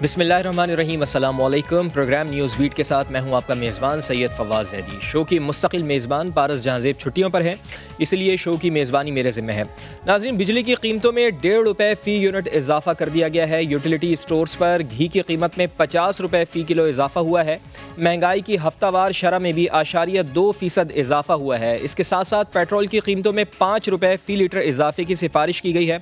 بسم اللہ الرحمن الرحیم، السلام علیکم۔ پروگرام نیوز بیٹ کے ساتھ میں ہوں آپ کا میزبان سید فواز زیدی۔ شو کی مستقل میزبان پارس جہانزیب چھٹیوں پر ہیں، اس لیے شو کی میزبانی میرے ذمہ ہے۔ ناظرین، بجلی کی قیمتوں میں ₹1.5 فی یونٹ اضافہ کر دیا گیا ہے۔ یوٹیلیٹی اسٹورز پر گھی کی قیمت میں ₹50 فی کلو اضافہ ہوا ہے۔ مہنگائی کی ہفتہ وار شرح میں بھی 2% اضافہ ہوا ہے۔ اس کے ساتھ ساتھ پیٹرول کی قیمتوں میں ₹5 فی لیٹر اضافے کی سفارش کی گئی ہے۔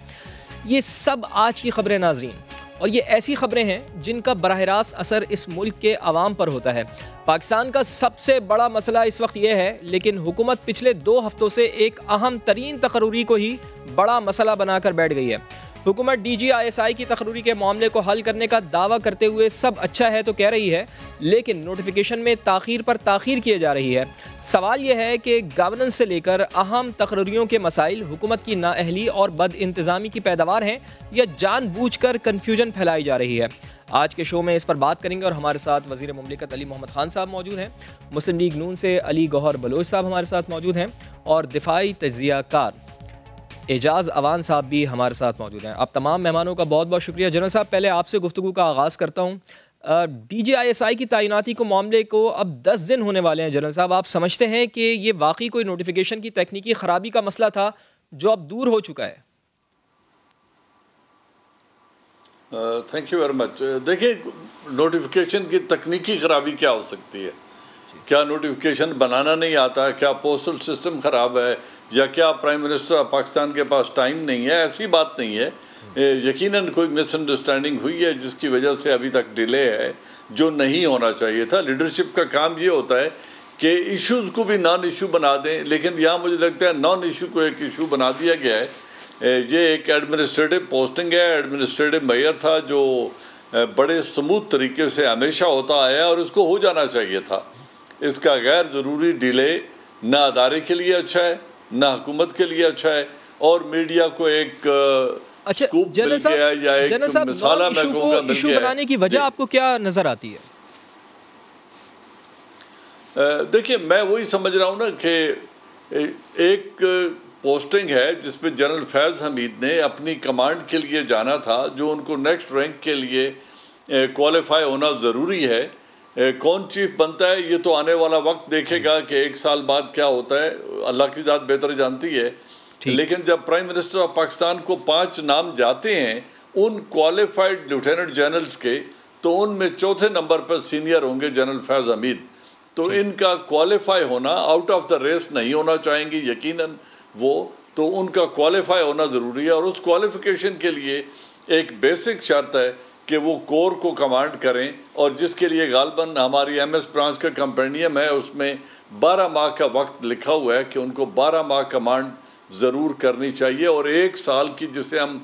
یہ سب آج کی خبریں ناظرین، اور یہ ایسی خبریں ہیں جن کا براہ راست اثر اس ملک کے عوام پر ہوتا ہے۔ پاکستان کا سب سے بڑا مسئلہ اس وقت یہ ہے، لیکن حکومت پچھلے 2 ہفتوں سے ایک اہم ترین تقرری کو ہی بڑا مسئلہ بنا کر بیٹھ گئی ہے۔ حکومت DGISI کی تقرری کے معاملے کو حل کرنے کا دعویٰ کرتے ہوئے سب اچھا ہے تو کہہ رہی ہے، لیکن نوٹیفیکیشن میں تاخیر پر تاخیر کیے جا رہی ہے۔ سوال یہ ہے کہ گورننس سے لے کر اہم تقرریوں کے مسائل حکومت کی نااہلی اور بد انتظامی کی پیداوار ہیں یا جان بوجھ کر کنفیوژن پھیلائی جا رہی ہے۔ آج کے شو میں اس پر بات کریں گے اور ہمارے ساتھ وزیر مملکت علی محمد خان صاحب موجود ہیں، مسلم لیگ نون سے علی گوہر بلوچ صاحب ہمارے ساتھ موجود ہیں، اور دفاعی تجزیہ کار اعجاز اوان صاحب بھی ہمارے ساتھ موجود ہیں۔ آپ تمام مہمانوں کا بہت بہت شکریہ۔ جنرل صاحب، پہلے آپ سے گفتگو کا آغاز کرتا ہوں۔ DGISI کی تعیناتی کو معاملے کو اب 10 دن ہونے والے ہیں۔ جنرل صاحب، آپ سمجھتے ہیں کہ یہ واقعی کوئی نوٹیفیکیشن کی تکنیکی خرابی کا مسئلہ تھا جو اب دور ہو چکا ہے؟ Thank you very much. دیکھیں، نوٹیفیکیشن کی تکنیکی خرابی کیا ہو سکتی ہے؟ کیا نوٹیفیکیشن بنانا نہیں آتا؟ کیا پوسٹل سسٹم خراب ہے؟ یا کیا پرائم منسٹر آف پاکستان کے پاس ٹائم نہیں ہے؟ ایسی بات نہیں ہے۔ یقیناً کوئی مس انڈرسٹینڈنگ ہوئی ہے جس کی وجہ سے ابھی تک ڈیلے ہے، جو نہیں ہونا چاہیے تھا۔ لیڈرشپ کا کام یہ ہوتا ہے کہ ایشوز کو بھی نان ایشو بنا دیں، لیکن یہاں مجھے لگتا ہے نان ایشو کو ایک ایشو بنا دیا گیا ہے۔ یہ ایک ایڈمنسٹریٹو پوسٹنگ ہے، ایڈمنسٹریٹو میئر تھا جو بڑے سموتھ طریقے سے ہمیشہ ہوتا آیا اور اس کو ہو جانا چاہیے تھا۔ اس کا غیر ضروری ڈیلے نہ ادارے کے لیے اچھا ہے، نہ حکومت کے لیے اچھا ہے، اور میڈیا کو ایک سکوپ مل گیا یا ایک مسالہ میں کہوں گا مل ایشو گیا بنانے کی وجہ آپ کو کیا نظر آتی ہے؟ دیکھیں، میں وہی سمجھ رہا ہوں نا کہ ایک پوسٹنگ ہے جس پہ جنرل فیض حمید نے اپنی کمانڈ کے لیے جانا تھا، جو ان کو نیکسٹ رینک کے لیے کوالیفائی ہونا ضروری ہے۔ کون چیف بنتا ہے یہ تو آنے والا وقت دیکھے گا کہ 1 سال بعد کیا ہوتا ہے، اللہ کی ذات بہتر جانتی ہے۔ لیکن جب پرائم منسٹر آف پاکستان کو 5 نام جاتے ہیں ان کوالیفائڈ لیفٹیننٹ جنرلز کے، تو ان میں چوتھے نمبر پر سینئر ہوں گے جنرل فیض حمید۔ تو ان کا کوالیفائی ہونا، آؤٹ آف دا ریس نہیں ہونا چاہیں گے یقیناً وہ، تو ان کا کوالیفائی ہونا ضروری ہے، اور اس کوالیفیکیشن کے لیے ایک بیسک شرط ہے کہ وہ کور کو کمانڈ کریں، اور جس کے لیے غالباً ہماری MS برانچ کا کمپینڈیم ہے، اس میں 12 ماہ کا وقت لکھا ہوا ہے کہ ان کو 12 ماہ کمانڈ ضرور کرنی چاہیے، اور 1 سال کی جسے ہم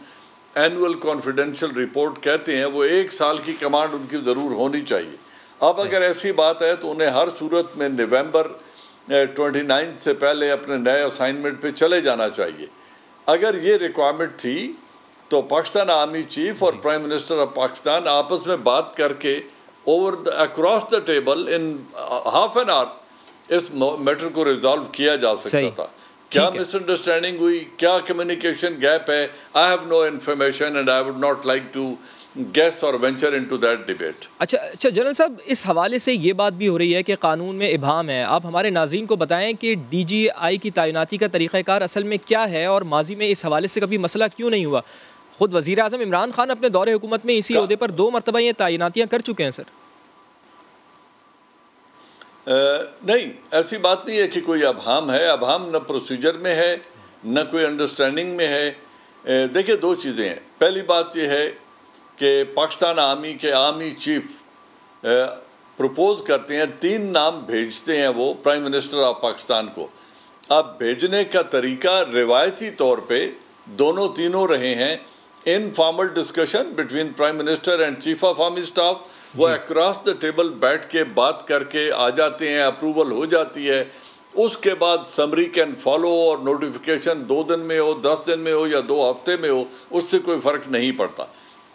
اینول کانفیڈینشیل رپورٹ کہتے ہیں، وہ 1 سال کی کمانڈ ان کی ضرور ہونی چاہیے۔ اب اگر ایسی بات ہے تو انہیں ہر صورت میں نومبر 29 سے پہلے اپنے نئے اسائنمنٹ پہ چلے جانا چاہیے۔ اگر یہ ریکوائرمنٹ تھی تو پاکستان آرمی چیف اور پرائم منسٹر آف پاکستان آپس میں بات کر کے across the table in half an hour اس میٹر کو ریزالو کیا جا سکتا تھا۔ کیا مس انڈرسٹینڈنگ ہوئی، کیا کمیونیکیشن گیپ ہے؟ I have no information and I would not like to guess or venture into that debate. اچھا جنرل صاحب، اس حوالے سے یہ بات بھی ہو رہی ہے کہ قانون میں ابہام ہے۔ آپ ہمارے ناظرین کو بتائیں کہ DGI کی تعیناتی کا طریقہ کار اصل میں کیا ہے، اور ماضی میں اس حوالے سے کبھی مسئلہ کیوں نہیں ہوا؟ خود وزیر اعظم عمران خان اپنے دور حکومت میں اسی عہدے پر 2 مرتبہ یہ تعیناتیاں کر چکے ہیں۔ سر نہیں، ایسی بات نہیں ہے کہ کوئی ابہام ہے۔ ابہام نہ پروسیجر میں ہے، نہ کوئی انڈرسٹینڈنگ میں ہے۔ دیکھیں، 2 چیزیں ہیں۔ پہلی بات یہ ہے کہ پاکستان آرمی کے آرمی چیف پروپوز کرتے ہیں، 3 نام بھیجتے ہیں وہ پرائم منسٹر آف پاکستان کو۔ اب بھیجنے کا طریقہ روایتی طور پہ تینوں رہے ہیں informal discussion between prime minister and chief of army staff. وہ اکراس دا ٹیبل بیٹھ کے بات کر کے آ جاتے ہیں، اپروول ہو جاتی ہے، اس کے بعد سمری کین فالو، اور نوٹیفیکیشن 2 دن میں ہو، 10 دن میں ہو یا 2 ہفتے میں ہو، اس سے کوئی فرق نہیں پڑتا۔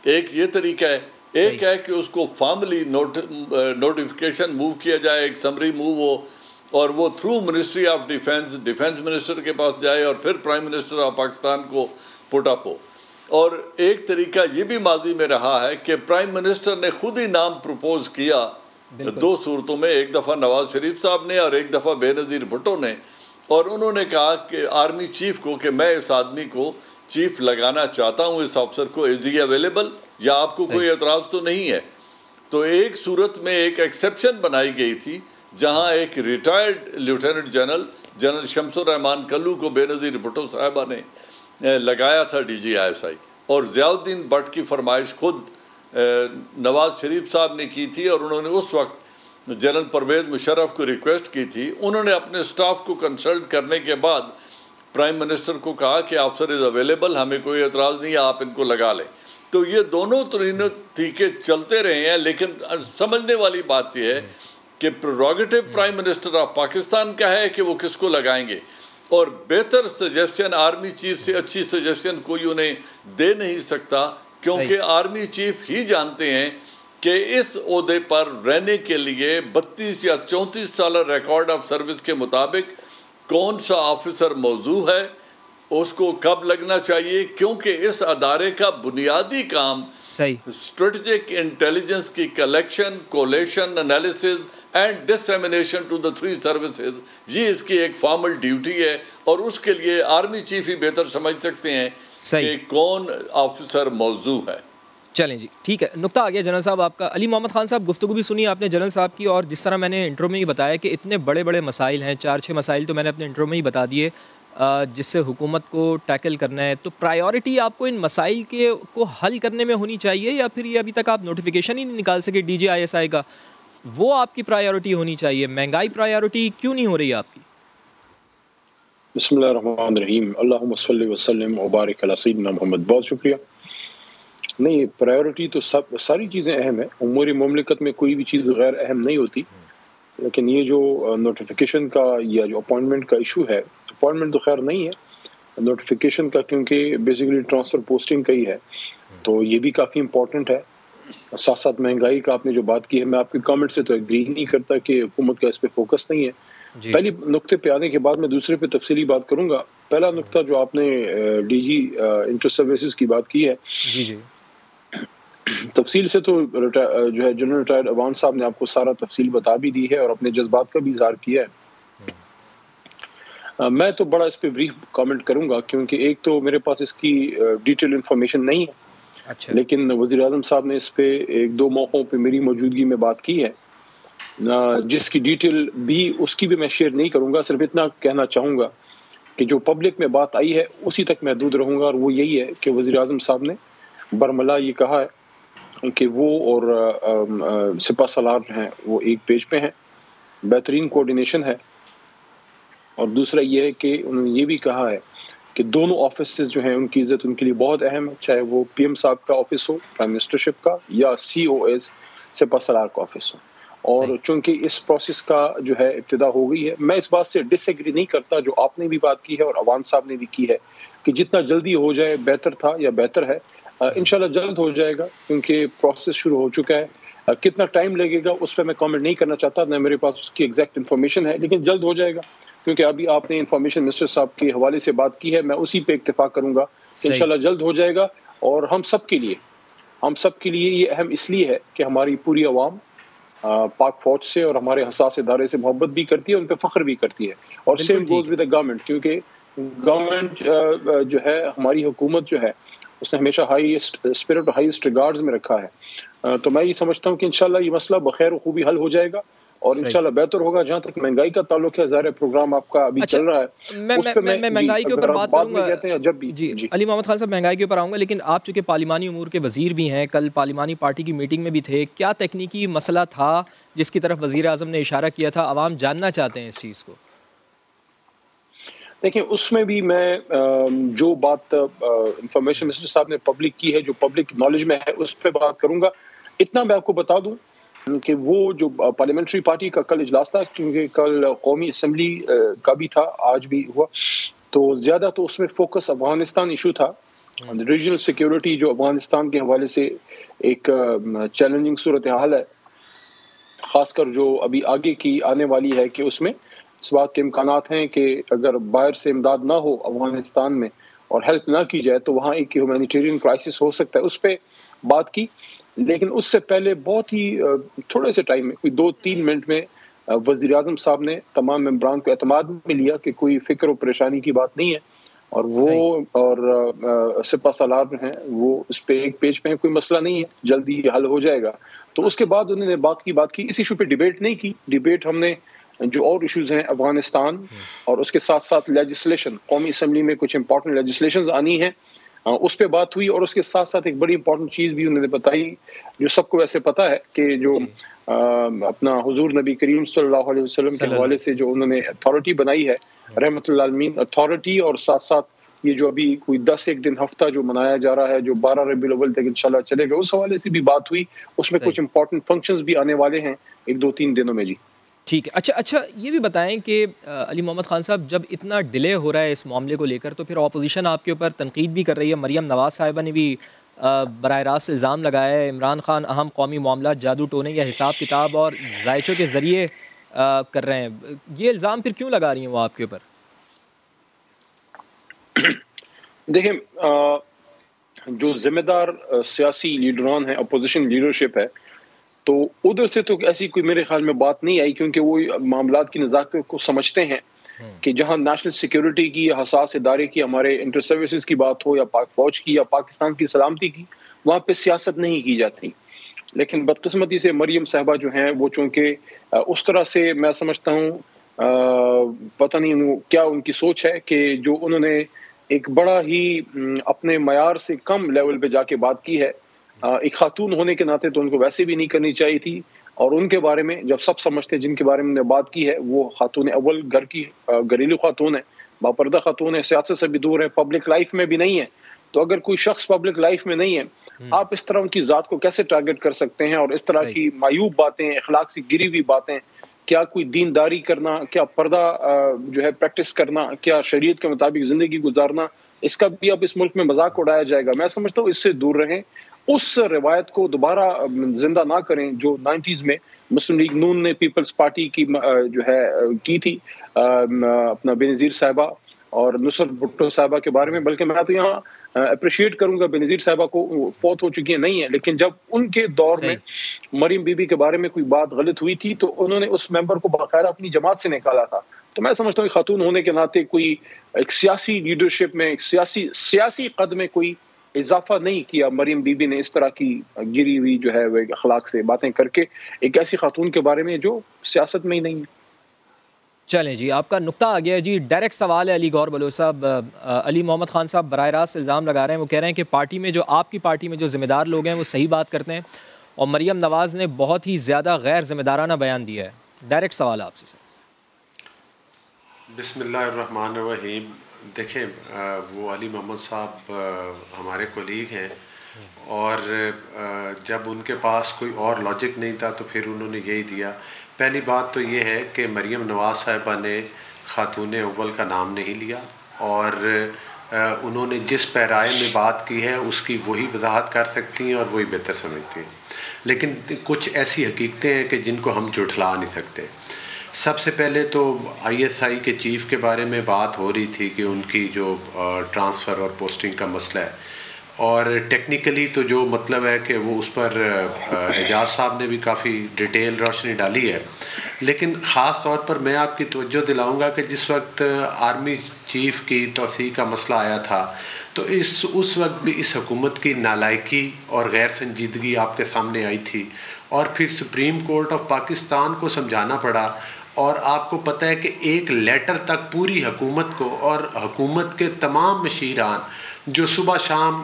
ایک یہ طریقہ ہے۔ ایک ہے کہ اس کو فارملی نوٹیفیکیشن موو کیا جائے، ایک سمری موو ہو، اور وہ through ministry of defence minister کے پاس جائے اور پھر پرائم منسٹر آف پاکستان کو پٹ اپ ہو۔ اور ایک طریقہ یہ بھی ماضی میں رہا ہے کہ پرائم منسٹر نے خود ہی نام پروپوز کیا دو صورتوں میں، ایک دفعہ نواز شریف صاحب نے اور ایک دفعہ بے نظیر بھٹو نے، اور انہوں نے کہا کہ آرمی چیف کو کہ میں اس آدمی کو چیف لگانا چاہتا ہوں، اس افسر کو، از ہی اویلیبل، یا آپ کو کوئی اعتراض تو نہیں ہے؟ تو ایک صورت میں ایک ایکسیپشن بنائی گئی تھی جہاں ایک ریٹائرڈ لیفٹیننٹ جنرل شمس الرحمان کلو کو بے نظیر بھٹو صاحبہ نے لگایا تھا D G I S I, اور ضیاء الدین بٹ کی فرمائش خود نواز شریف صاحب نے کی تھی، اور انہوں نے اس وقت جنرل پرویز مشرف کو ریکویسٹ کی تھی. انہوں نے اپنے سٹاف کو کنسلٹ کرنے کے بعد پرائم منسٹر کو کہا کہ افسر از اویلیبل، ہمیں کوئی اعتراض نہیں ہے، آپ ان کو لگا لیں. تو یہ دونوں طریقے چلتے رہے ہیں، لیکن سمجھنے والی بات یہ ہے کہ prerogative prime minister of Pakistan کا ہے کہ وہ کس کو لگائیں گے، اور بہتر سجیشن آرمی چیف سے اچھی سجیشن کوئی انہیں دے نہیں سکتا، کیونکہ آرمی چیف ہی جانتے ہیں کہ اس عہدے پر رہنے کے لیے 32 یا 34 سالہ ریکارڈ آف سروس کے مطابق کون سا آفیسر موضوع ہے، اس کو کب لگنا چاہیے، کیونکہ اس ادارے کا بنیادی کام اسٹریٹجک انٹیلیجنس کی collection, collation, analysis and dissemination to the 3 services, یہ اس کی ایک فارمل ڈیوٹی ہے، اور اس کے لیے آرمی چیف ہی بہتر سمجھ سکتے ہیں کہ کون آفیسر موضوع ہے. چلیں جی ٹھیک ہے، نقطہ آ گیا جنرل صاحب آپ کا. علی محمد خان صاحب، گفتگو بھی سنی آپ نے جنرل صاحب کی، اور جس طرح میں نے انٹرو میں ہی بتایا کہ اتنے بڑے بڑے مسائل ہیں، 4-6 مسائل تو میں نے اپنے انٹرو میں ہی بتا دیے جس سے حکومت کو ٹیکل کرنا ہے. تو پرائیورٹی آپ کو ان مسائل کو حل کرنے میں ہونی چاہیے، یا پھر یہ ابھی تک آپ نوٹیفیکیشن ہی نہیں نکال سکے D G I S I کا، وہ آپ کی پرائیورٹی ہونی چاہیے؟ مہنگائی پرائیورٹی کیوں نہیں ہو رہی آپ کی؟ بسم اللہ الرحمن الرحیم، اللہم صلی وسلم وبارک علی سیدنا محمد. بہت شکریہ. نہیں، پرائیورٹی تو ساری چیزیں اہم ہیں، امور مملکت میں کوئی بھی چیز غیر اہم نہیں ہوتی، لیکن یہ جو نوٹیفیکیشن کا یا جو اپوائنٹمنٹ کا ایشو ہے، اپوائنٹمنٹ تو خیر نہیں ہے، نوٹیفیکیشن کا کیونکہ بیسیکلی ٹرانسفر پوسٹنگ کا ہی ہے، تو یہ بھی کافی امپورٹنٹ ہے. ساتھ ساتھ مہنگائی کا آپ نے جو بات کی ہے، میں آپ کے کامنٹ سے تو ایگری نہیں کرتا کہ حکومت کا اس پہ فوکس نہیں ہے. پہلی نقطے پہ آنے کے بعد میں دوسرے پہ تفصیلی بات کروں گا. پہلا نقطہ جو آپ نے ڈی جی انٹر سروسز کی بات کی ہے، تفصیل سے تو جو ہے جنرل ریٹائرڈ عوان صاحب نے آپ کو سارا تفصیل بتا بھی دی ہے اور اپنے جذبات کا بھی اظہار کیا ہے. میں تو بڑا اس پہ بریف کامنٹ کروں گا، کیونکہ ایک تو میرے پاس اس کی ڈیٹیل انفارمیشن نہیں ہے، لیکن وزیر اعظم صاحب نے اس پہ 1-2 موقعوں پہ میری موجودگی میں بات کی ہے، جس کی ڈیٹیل بھی اس کی بھی میں شیئر نہیں کروں گا. صرف اتنا کہنا چاہوں گا کہ جو پبلک میں بات آئی ہے اسی تک محدود رہوں گا، اور وہ یہی ہے کہ وزیر اعظم صاحب نے برملا یہ کہا ہے کہ وہ اور سپہ سالار جو ہیں وہ ایک پیج پہ ہیں، بہترین کوارڈینیشن ہے. اور دوسرا یہ ہے کہ انہوں نے یہ بھی کہا ہے کہ دونوں آفیسز جو ہیں ان کی عزت ان کے لیے بہت اہم ہے، چاہے وہ پی ایم صاحب کا آفس ہو، پرائم منسٹرشپ کا، یا سی او ایس سپہ سالار کا آفس ہو. اور چونکہ اس پروسیس کا جو ہے ابتدا ہو گئی ہے، میں اس بات سے ڈس ایگری نہیں کرتا جو آپ نے بھی بات کی ہے اور عوان صاحب نے بھی کی ہے کہ جتنا جلدی ہو جائے بہتر تھا یا بہتر ہے. انشاءاللہ جلد ہو جائے گا، کیونکہ پروسیس شروع ہو چکا ہے. کتنا ٹائم لگے گا اس پہ میں کامنٹ نہیں کرنا چاہتا، نہ میرے پاس اس کی ایگزیکٹ انفارمیشن ہے، لیکن جلد ہو جائے گا. کیونکہ ابھی آپ نے انفارمیشن منسٹر صاحب کے حوالے سے بات کی ہے، میں اسی پہ اکتفا کروں گا. انشاءاللہ جلد ہو جائے گا. اور ہم سب کے لیے یہ اہم اس لیے ہے کہ ہماری پوری عوام پاک فوج سے اور ہمارے حساس ادارے سے محبت بھی کرتی ہے، ان پہ فخر بھی کرتی ہے. اور same goes with the government, کیونکہ گورنمنٹ جو ہے، ہماری حکومت جو ہے، اس نے ہمیشہ ہائیسٹ اسپرٹ اور ہائیسٹ ریگارڈز میں رکھا ہے. تو میں یہ سمجھتا ہوں کہ انشاءاللہ یہ مسئلہ بخیر و خوبی حل ہو جائے گا اور انشاءاللہ بہتر ہوگا. جہاں تک مہنگائی کا تعلق ہے، ظاہر پروگرام آپ کا ابھی چل رہا ہے، میں مہنگائی کے اوپر بات کروں گا جب بھی. جی علی محمد خان صاحب، مہنگائی کے اوپر آؤں گا، لیکن آپ چونکہ پارلیمانی امور کے وزیر بھی ہیں، کل پارلیمانی پارٹی کی میٹنگ میں بھی تھے، کیا تکنیکی مسئلہ تھا جس کی طرف وزیر اعظم نے اشارہ کیا تھا؟ عوام جاننا چاہتے ہیں اس چیز کو. دیکھیں، اس میں بھی میں جو بات انفارمیشن منسٹر صاحب نے پبلک کی ہے، جو پبلک نالج میں ہے، اس پہ بات کروں گا. اتنا میں آپ کو بتا دوں کہ وہ جو پارلیمنٹری پارٹی کا کل اجلاس تھا، کیونکہ کل قومی اسمبلی کا بھی تھا، آج بھی ہوا، تو زیادہ تو اس میں فوکس افغانستان ایشو تھا. ریجنل سیکیورٹی جو افغانستان کے حوالے سے ایک چیلنجنگ صورتحال ہے، خاص کر جو ابھی آگے کی آنے والی ہے، کہ اس میں اس بات کے امکانات ہیں کہ اگر باہر سے امداد نہ ہو افغانستان میں اور ہیلپ نہ کی جائے تو وہاں ایک ہیومینیٹیرین کرائسس ہو سکتا ہے، اس پہ بات کی. لیکن اس سے پہلے بہت ہی تھوڑے سے ٹائم میں، کوئی 2-3 منٹ میں وزیر اعظم صاحب نے تمام ممبران کو اعتماد میں لیا کہ کوئی فکر و پریشانی کی بات نہیں ہے، اور وہ اور سپہ سالار جو ہیں وہ اس پہ ایک پیج پہ ہیں، کوئی مسئلہ نہیں ہے، جلدی حل ہو جائے گا. تو اس کے بعد انہوں نے بات کی. اس ایشو پہ ڈیبیٹ نہیں کی. ڈیبیٹ ہم نے جو اور ایشوز ہیں افغانستان اور اس کے ساتھ ساتھ لیجسلیشن، قومی اسمبلی میں کچھ امپورٹنٹ لیجسلیشنز آنی ہیں، اس پہ بات ہوئی. اور اس کے ساتھ ساتھ ایک بڑی امپورٹنٹ چیز بھی انہوں نے بتائی جو سب کو ویسے پتہ ہے کہ جو اپنا حضور نبی کریم صلی اللہ علیہ وسلم کے حوالے سے جو انہوں نے اتھارٹی بنائی ہے، رحمۃ اللہ عالمین اتھارٹی، اور ساتھ ساتھ یہ جو ابھی کوئی 10 دن ہفتہ جو منایا جا رہا ہے جو 12 ربیع الاول تک انشاءاللہ چلے گا، اس حوالے سے بھی بات ہوئی. اس میں کچھ امپورٹنٹ فنکشنز بھی آنے والے ہیں 1-2-3 دنوں میں. جی ٹھیک ہے. اچھا یہ بھی بتائیں کہ علی محمد خان صاحب، جب اتنا ڈیلے ہو رہا ہے اس معاملے کو لے کر، تو پھر اپوزیشن آپ کے اوپر تنقید بھی کر رہی ہے. مریم نواز صاحبہ نے بھی براہ راست الزام لگایا ہے عمران خان اہم قومی معاملات جادو ٹونے یا حساب کتاب اور ذائچوں کے ذریعے کر رہے ہیں. یہ الزام پھر کیوں لگا رہی ہیں وہ آپ کے اوپر؟ دیکھیں، جو ذمہ دار سیاسی لیڈران ہیں، اپوزیشن لیڈرشپ ہے، تو ادھر سے تو ایسی کوئی میرے خیال میں بات نہیں آئی، کیونکہ وہ معاملات کی نزاکت کو سمجھتے ہیں کہ جہاں نیشنل سیکیورٹی کی یا حساس ادارے کی، ہمارے انٹر سروسز کی بات ہو یا پاک فوج کی یا پاکستان کی سلامتی کی، وہاں پہ سیاست نہیں کی جاتی. لیکن بدقسمتی سے مریم صاحبہ جو ہیں وہ چونکہ اس طرح سے میں سمجھتا ہوں پتہ نہیں کیا ان کی سوچ ہے کہ جو انہوں نے ایک بڑا ہی اپنے معیار سے کم لیول پہ جا کے بات کی ہے. ایک خاتون ہونے کے ناطے تو ان کو ویسے بھی نہیں کرنی چاہیے تھی، اور ان کے بارے میں جب سب سمجھتے جن کے بارے میں بات کی ہے وہ خاتون اول گھر کی گھریلو خاتون ہے، باپردہ خاتون ہے، سیاست سے بھی دور ہے، پبلک لائف میں بھی نہیں ہے. تو اگر کوئی شخص پبلک لائف میں نہیں ہے، آپ اس طرح ان کی ذات کو کیسے ٹارگٹ کر سکتے ہیں؟ اور اس طرح کی معیوب باتیں، اخلاق سے گری ہوئی باتیں، کیا کوئی دینداری کرنا، کیا پردہ جو ہے پریکٹس کرنا، کیا شریعت کے مطابق زندگی گزارنا، اس کا بھی اب اس ملک میں مذاق اڑایا جائے گا. میں سمجھتا ہوں اس سے دور رہیں، اس روایت کو دوبارہ زندہ نہ کریں جو 90s میں مسلم لیگ نون نے پیپلز پارٹی کی جو ہے کی تھی اپنا بینظیر صاحبہ اور نصرت بھٹو صاحبہ کے بارے میں. بلکہ میں تو یہاں اپریشیٹ کروں گا بینظیر صاحبہ کو، فوت ہو چکی ہیں نہیں ہے، لیکن جب ان کے دور میں مریم بی بی کے بارے میں کوئی بات غلط ہوئی تھی تو انہوں نے اس ممبر کو باقاعدہ اپنی جماعت سے نکالا تھا. تو میں سمجھتا ہوں خاتون ہونے کے ناطے کوئی ایک سیاسی لیڈرشپ میں، ایک سیاسی قد میں کوئی اضافہ نہیں کیا. مریم بی بی نے اس طرح کی گری ہوئی جو ہے وہ اخلاق سے باتیں کر کے ایک ایسی خاتون کے بارے میں جو سیاست میں ہی نہیں ہے. چلیں جی، آپ کا نقطہ آ گیا جی. ڈائریکٹ سوال ہے علی گور بلوچ صاحب. علی محمد خان صاحب براہ راست الزام لگا رہے ہیں، وہ کہہ رہے ہیں کہ پارٹی میں جو آپ کی پارٹی میں جو ذمہ دار لوگ ہیں وہ صحیح بات کرتے ہیں، اور مریم نواز نے بہت ہی زیادہ غیر ذمہ دارانہ بیان دیا ہے. ڈائریکٹ سوال آپ سے سر. بسم اللہ الرحمن الرحیم. دیکھیں، وہ علی محمد صاحب ہمارے کولیگ ہیں، اور جب ان کے پاس کوئی اور لاجک نہیں تھا تو پھر انہوں نے یہی دیا. پہلی بات تو یہ ہے کہ مریم نواز صاحبہ نے خاتون اول کا نام نہیں لیا، اور انہوں نے جس پیرائے میں بات کی ہے اس کی وہی وضاحت کر سکتی ہیں اور وہی بہتر سمجھتی ہیں. لیکن کچھ ایسی حقیقتیں ہیں کہ جن کو ہم جھٹلا نہیں سکتے. سب سے پہلے تو آئی ایس آئی کے چیف کے بارے میں بات ہو رہی تھی کہ ان کی جو ٹرانسفر اور پوسٹنگ کا مسئلہ ہے، اور ٹیکنیکلی تو جو مطلب ہے کہ وہ اس پر اعجاز صاحب نے بھی کافی ڈیٹیل روشنی ڈالی ہے. لیکن خاص طور پر میں آپ کی توجہ دلاؤں گا کہ جس وقت آرمی چیف کی توسیع کا مسئلہ آیا تھا تو اس وقت بھی اس حکومت کی نالائکی اور غیر سنجیدگی آپ کے سامنے آئی تھی، اور پھر سپریم کورٹ آف پاکستان کو سمجھانا پڑا. اور آپ کو پتہ ہے کہ ایک لیٹر تک پوری حکومت کو اور حکومت کے تمام مشیران جو صبح شام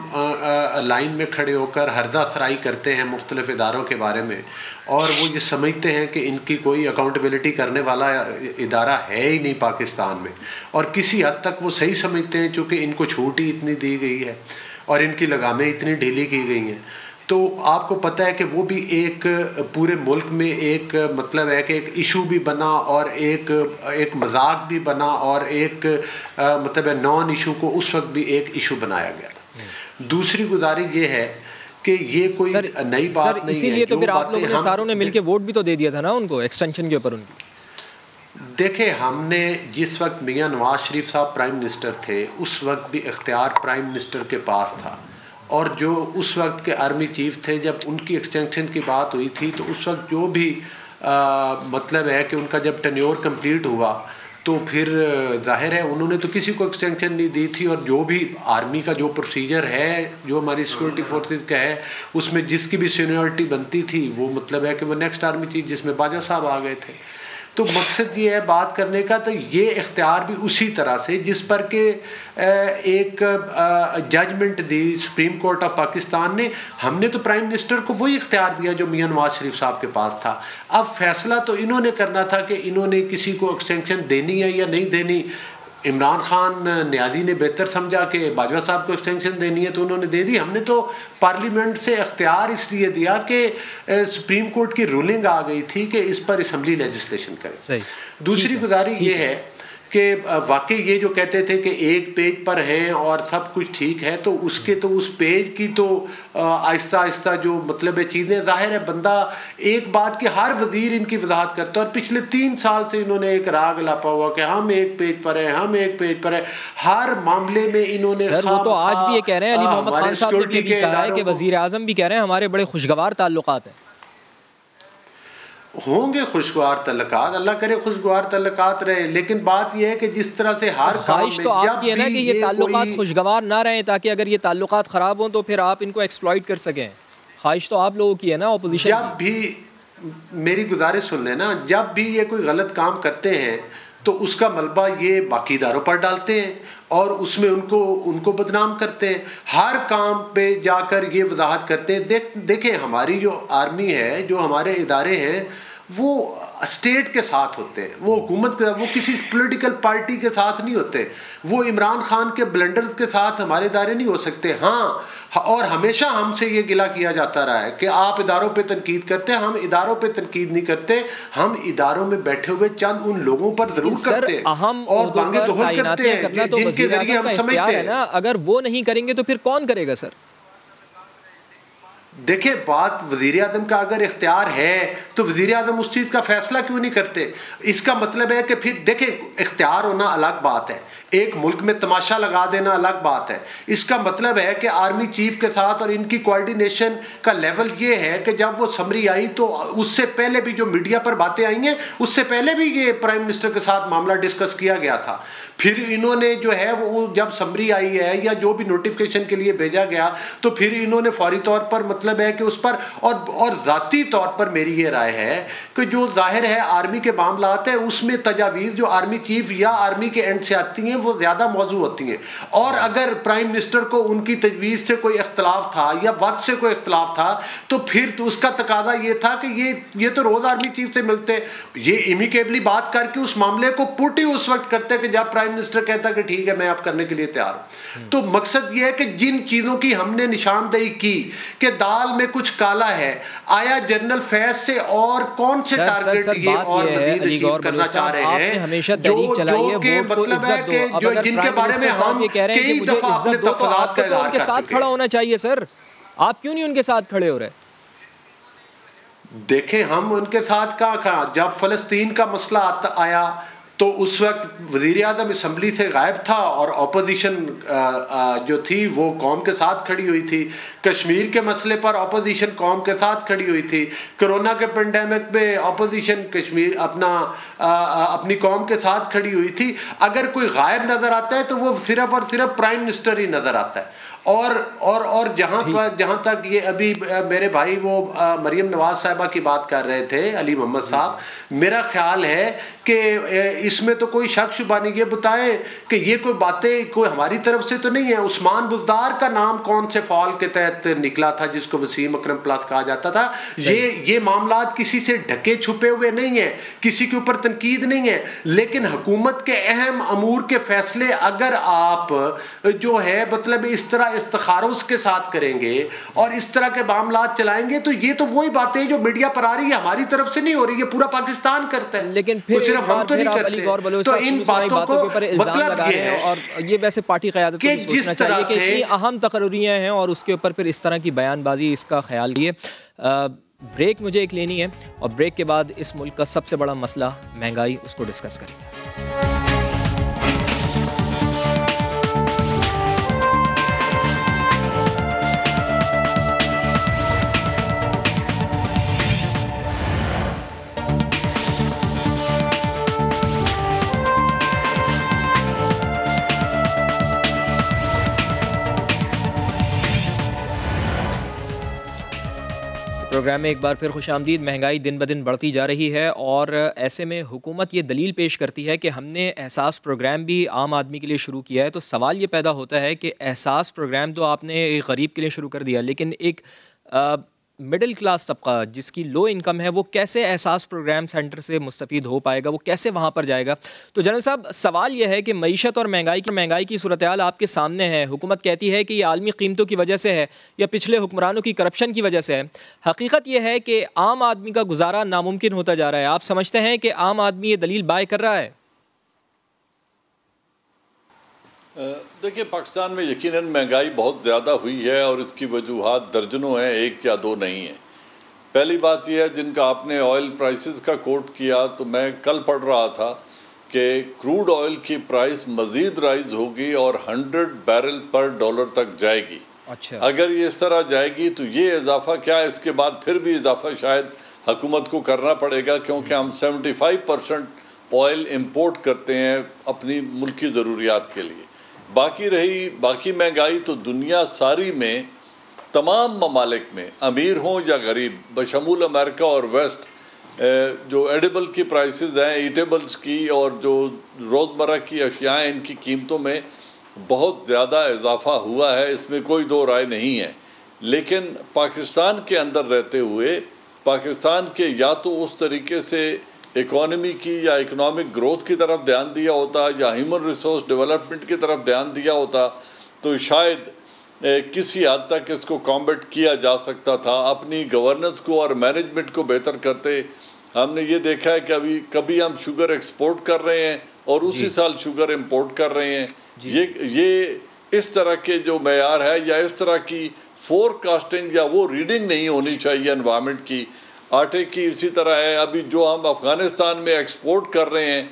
لائن میں کھڑے ہو کر ہردہ سرائی کرتے ہیں مختلف اداروں کے بارے میں، اور وہ یہ سمجھتے ہیں کہ ان کی کوئی اکاؤنٹیبلٹی کرنے والا ادارہ ہے ہی نہیں پاکستان میں، اور کسی حد تک وہ صحیح سمجھتے ہیں چونکہ ان کو چھوٹ ہی اتنی دی گئی ہے اور ان کی لگامیں اتنی ڈھیلی کی گئی ہیں. تو آپ کو پتہ ہے کہ وہ بھی ایک پورے ملک میں ایک مطلب ہے کہ ایک ایشو بھی بنا اور ایک مذاق بھی بنا، اور ایک مطلب ہے نان ایشو کو اس وقت بھی ایک ایشو بنایا گیا تھا. دوسری گزارش یہ ہے کہ یہ کوئی نئی بات نہیں ہے. اسی لیے تو پھر آپ لوگوں نے ساروں نے مل کے ووٹ بھی تو دے دیا تھا نا ان کو ایکسٹینشن کے اوپر ان کی. دیکھیں ہم نے جس وقت میاں نواز شریف صاحب پرائم منسٹر تھے اس وقت بھی اختیار پرائم منسٹر کے پاس تھا، اور جو اس وقت کے آرمی چیف تھے جب ان کی ایکسٹینشن کی بات ہوئی تھی تو اس وقت جو بھی مطلب ہے کہ ان کا جب ٹینیور کمپلیٹ ہوا تو پھر ظاہر ہے انہوں نے تو کسی کو ایکسٹینشن نہیں دی تھی، اور جو بھی آرمی کا جو پروسیجر ہے جو ہماری سیکورٹی فورسز کا ہے اس میں جس کی بھی سینیورٹی بنتی تھی وہ مطلب ہے کہ وہ نیکسٹ آرمی چیف جس میں باجوہ صاحب آ گئے تھے. تو مقصد یہ ہے بات کرنے کا، تو یہ اختیار بھی اسی طرح سے جس پر کہ ایک ججمنٹ دی سپریم کورٹ آف پاکستان نے، ہم نے تو پرائم منسٹر کو وہی اختیار دیا جو میاں نواز شریف صاحب کے پاس تھا. اب فیصلہ تو انہوں نے کرنا تھا کہ انہوں نے کسی کو ایکسٹینشن دینی ہے یا نہیں دینی. عمران خان نیازی نے بہتر سمجھا کہ باجوہ صاحب کو ایکسٹینشن دینی ہے تو انہوں نے دے دی. ہم نے تو پارلیمنٹ سے اختیار اس لیے دیا کہ سپریم کورٹ کی رولنگ آ گئی تھی کہ اس پر اسمبلی لیجسلیشن کرے. دوسری گزاری یہ ہے کہ واقعی یہ جو کہتے تھے کہ ایک پیج پر ہیں اور سب کچھ ٹھیک ہے، تو اس کے تو اس پیج کی تو آہستہ آہستہ جو مطلب ہے چیزیں، ظاہر ہے بندہ ایک بات کہ ہر وزیر ان کی وضاحت کرتا ہے، اور پچھلے 3 سال سے انہوں نے ایک راگ لاپا ہوا کہ ہم ایک پیج پر ہیں، ہم ایک پیج پر ہیں. ہر معاملے میں انہوں نے سر وہ تو آج بھی یہ کہہ رہے ہیں، علی محمد خان صاحب نے بھی کہا ہے کہ وزیر اعظم بھی کہہ رہے ہیں ہمارے بڑے خوشگوار تعلقات ہیں. ہوں گے خوشگوار تعلقات، اللہ کرے خوشگوار تعلقات رہے، لیکن بات یہ ہے کہ جس طرح سے ہر خواہش تو آپ کی ہے نا کہ یہ تعلقات خوشگوار نہ رہیں، تاکہ اگر یہ تعلقات خراب ہوں تو پھر آپ ان کو ایکسپلائٹ کر سکیں. خواہش تو آپ لوگوں کی ہے نا اپوزیشن. جب بھی میری گزارش سن لیں نا، جب بھی یہ کوئی غلط کام کرتے ہیں تو اس کا ملبہ یہ باقی اداروں پر ڈالتے ہیں اور اس میں ان کو بدنام کرتے ہیں. ہر کام پہ جا کر یہ وضاحت کرتے ہیں. دیکھیں ہماری جو آرمی ہے، جو ہمارے ادارے ہیں، وہ اسٹیٹ کے ساتھ ہوتے ہیں، وہ حکومت کے، وہ کسی پولیٹیکل پارٹی کے ساتھ نہیں ہوتے. وہ عمران خان کے بلنڈرز کے ساتھ ہمارے ادارے نہیں ہو سکتے. ہاں، اور ہمیشہ ہم سے یہ گلہ کیا جاتا رہا ہے کہ آپ اداروں پہ تنقید کرتے ہیں. ہم اداروں پہ تنقید نہیں کرتے، ہم اداروں میں بیٹھے ہوئے چند ان لوگوں پر ضرور کرتے ہیں اور بانگے دہل کرتے ہیں جن کے ذریعے ہم سمجھتے ہیں. اگر وہ نہیں کریں گے تو پھر کون کرے گا سر؟ دیکھیں بات وزیر اعظم کا اگر اختیار ہے تو وزیر اعظم اس چیز کا فیصلہ کیوں نہیں کرتے؟ اس کا مطلب ہے کہ پھر دیکھیں اختیار ہونا الگ بات ہے، ایک ملک میں تماشا لگا دینا الگ بات ہے. اس کا مطلب ہے کہ آرمی چیف کے ساتھ اور ان کی کوارڈینیشن کا لیول یہ ہے کہ جب وہ سمری آئی تو اس سے پہلے بھی جو میڈیا پر باتیں آئی ہیں اس سے پہلے بھی یہ پرائم منسٹر کے ساتھ معاملہ ڈسکس کیا گیا تھا. پھر انہوں نے جو ہے وہ جب سمری آئی ہے یا جو بھی نوٹیفیکیشن کے لیے بھیجا گیا تو پھر انہوں نے فوری طور پر مطلب ہے کہ اس پر اور ذاتی طور پر میری یہ رائے ہے کہ جو ظاہر ہے آرمی کے معاملات ہیں اس میں تجاویز جو آرمی چیف یا آرمی کے اینڈ سے آتی ہیں وہ زیادہ موضوع ہوتی ہیں. اور اگر پرائم منسٹر کو ان کی تجویز سے کوئی اختلاف تھا یا وقت سے کوئی اختلاف تھا تو پھر تو اس کا تقاضا یہ تھا کہ یہ تو روز آرمی چیف سے ملتے، یہ امیکیبلی بات کر کے اس معاملے کو پٹ ہی اس وقت کرتے کہ جب پرائم منسٹر کہتا کہ ٹھیک ہے میں آپ کرنے کے لیے تیار ہوں. تو مقصد یہ ہے کہ جن چیزوں کی ہم نے نشاندہی کی کہ دال میں کچھ کالا ہے، آیا جنرل فیض سے اور کون سے ٹارگٹ یہ اور مزید اچیو کرنا چاہ رہے ہیں جو کہ مطلب ہے کہ جو جن کے بارے میں ہم کئی دفعہ اپنے تفاضلات کا اظہار ان کے ساتھ کھڑا ہونا چاہیے. سر آپ کیوں نہیں ان کے ساتھ کھڑے ہو رہے؟ دیکھیں ہم ان کے ساتھ کہاں، جب فلسطین کا مسئلہ آیا تو اس وقت وزیر اعظم اسمبلی سے غائب تھا اور اپوزیشن جو تھی وہ قوم کے ساتھ کھڑی ہوئی تھی. کشمیر کے مسئلے پر اپوزیشن قوم کے ساتھ کھڑی ہوئی تھی. کرونا کے پینڈیمک میں اپوزیشن کشمیر اپنی قوم کے ساتھ کھڑی ہوئی تھی. اگر کوئی غائب نظر آتا ہے تو وہ صرف اور صرف پرائم منسٹر ہی نظر آتا ہے. اور جہاں تک یہ ابھی میرے بھائی وہ مریم نواز صاحبہ کی بات کر رہے تھے علی محمد صاحب، میرا خیال ہے کہ اس میں تو کوئی شک شبہ نہیں. یہ بتائیں کہ یہ کوئی باتیں کوئی ہماری طرف سے تو نہیں ہے. عثمان بزدار کا نام کون سے فعال کے تحت نکلا تھا جس کو وسیم اکرم پلس کہا جاتا تھا؟ یہ معاملات کسی سے ڈھکے چھپے ہوئے نہیں ہیں، کسی کے اوپر تنقید نہیں ہے. لیکن حکومت کے اہم امور کے فیصلے اگر آپ جو ہے مطلب اس طرح استخاروں کے ساتھ کریں گے اور اس طرح کے معاملات چلائیں گے تو یہ تو وہی باتیں جو میڈیا پر آ رہی ہے ہماری طرف سے نہیں ہو رہی، یہ پورا پاکستان کرتا ہے. لیکن پھر صرف ہم تو نہیں کرتے. تو ان باتوں کو مطلب یہ ہے اور یہ ویسے پارٹی قیادت کو سوچنا چاہیے کہ اتنی اہم تقرریاں ہیں اور اس کے اوپر پھر اس طرح کی بیان بازی، اس کا خیال لیے. بریک مجھے ایک لینی ہے اور بریک کے بعد اس ملک کا سب سے بڑا مسئلہ مہنگائی، اس کو ڈسکس کریں گے۔ پروگرام میں ایک بار پھر خوش آمدید۔ مہنگائی دن بدن بڑھتی جا رہی ہے اور ایسے میں حکومت یہ دلیل پیش کرتی ہے کہ ہم نے احساس پروگرام بھی عام آدمی کے لیے شروع کیا ہے، تو سوال یہ پیدا ہوتا ہے کہ احساس پروگرام تو آپ نے ایک غریب کے لیے شروع کر دیا، لیکن ایک مڈل کلاس طبقہ جس کی لو انکم ہے وہ کیسے احساس پروگرام سینٹر سے مستفید ہو پائے گا، وہ کیسے وہاں پر جائے گا؟ تو جنرل صاحب، سوال یہ ہے کہ معیشت اور مہنگائی کی صورتحال آپ کے سامنے ہے، حکومت کہتی ہے کہ یہ عالمی قیمتوں کی وجہ سے ہے یا پچھلے حکمرانوں کی کرپشن کی وجہ سے ہے۔ حقیقت یہ ہے کہ عام آدمی کا گزارا ناممکن ہوتا جا رہا ہے۔ آپ سمجھتے ہیں کہ عام آدمی یہ دلیل بائے کر رہا ہے؟ دیکھیے، پاکستان میں یقیناً مہنگائی بہت زیادہ ہوئی ہے اور اس کی وجوہات درجنوں ہیں، ایک یا دو نہیں ہیں۔ پہلی بات یہ ہے جن کا آپ نے آئل پرائسز کا کوٹ کیا، تو میں کل پڑھ رہا تھا کہ کروڈ آئل کی پرائس مزید رائز ہوگی اور 100 بیرل پر ڈالر تک جائے گی۔ اگر یہ اس طرح جائے گی تو یہ اضافہ کیا، اس کے بعد پھر بھی اضافہ شاید حکومت کو کرنا پڑے گا، کیونکہ ہم 75% آئل امپورٹ کرتے ہیں اپنی ملکی ضروریات کے لیے۔ باقی مہنگائی تو دنیا ساری میں تمام ممالک میں، امیر ہوں یا غریب، بشمول امریکہ اور ویسٹ، جو ایڈیبل کی پرائسز ہیں، ایٹیبلز کی اور جو روزمرہ کی اشیاء ہیں، ان کی قیمتوں میں بہت زیادہ اضافہ ہوا ہے، اس میں کوئی دو رائے نہیں ہے۔ لیکن پاکستان کے اندر رہتے ہوئے پاکستان کے یا تو اس طریقے سے اکانومی کی یا اکنامک گروتھ کی طرف دھیان دیا ہوتا یا ہیومن ریسورس ڈیولپمنٹ کی طرف دھیان دیا ہوتا تو شاید کسی حد تک اس کو کامبیٹ کیا جا سکتا تھا۔ اپنی گورننس کو اور مینجمنٹ کو بہتر کرتے۔ ہم نے یہ دیکھا ہے کہ کبھی ہم شوگر ایکسپورٹ کر رہے ہیں اور اسی سال شوگر امپورٹ کر رہے ہیں۔ یہ اس طرح کے جو معیار ہے یا اس طرح کی فور کاسٹنگ یا وہ ریڈنگ نہیں ہونی چاہیے انوائرمنٹ کی۔ آٹے کی اسی طرح ہے، ابھی جو ہم افغانستان میں ایکسپورٹ کر رہے ہیں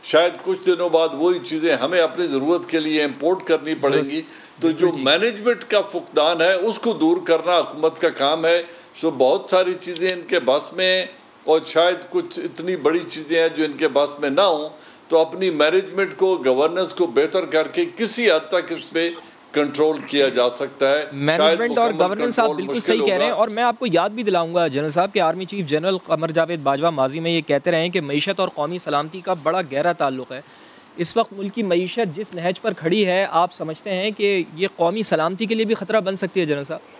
شاید کچھ دنوں بعد وہی چیزیں ہمیں اپنی ضرورت کے لیے امپورٹ کرنی پڑیں گی۔ تو جو مینجمنٹ کا فقدان ہے اس کو دور کرنا حکومت کا کام ہے۔ سو بہت ساری چیزیں ان کے بس میں ہیں اور شاید کچھ اتنی بڑی چیزیں ہیں جو ان کے بس میں نہ ہوں، تو اپنی مینجمنٹ کو، گورننس کو بہتر کر کے کسی حد تک اس پہ کنٹرول کیا جا سکتا ہے۔ مینجمنٹ اور گورننس آپ بالکل صحیح کہہ رہے ہیں، اور میں آپ کو یاد بھی دلاؤں گا جنرل صاحب کہ army chief general Qamar Javed Bajwa ماضی میں یہ کہتے رہے ہیں کہ معیشت اور قومی سلامتی کا بڑا گہرا تعلق ہے۔ اس وقت ملک کی معیشت جس نہج پر کھڑی ہے، آپ سمجھتے ہیں کہ یہ قومی سلامتی کے لیے بھی خطرہ بن سکتی ہے جنرل صاحب؟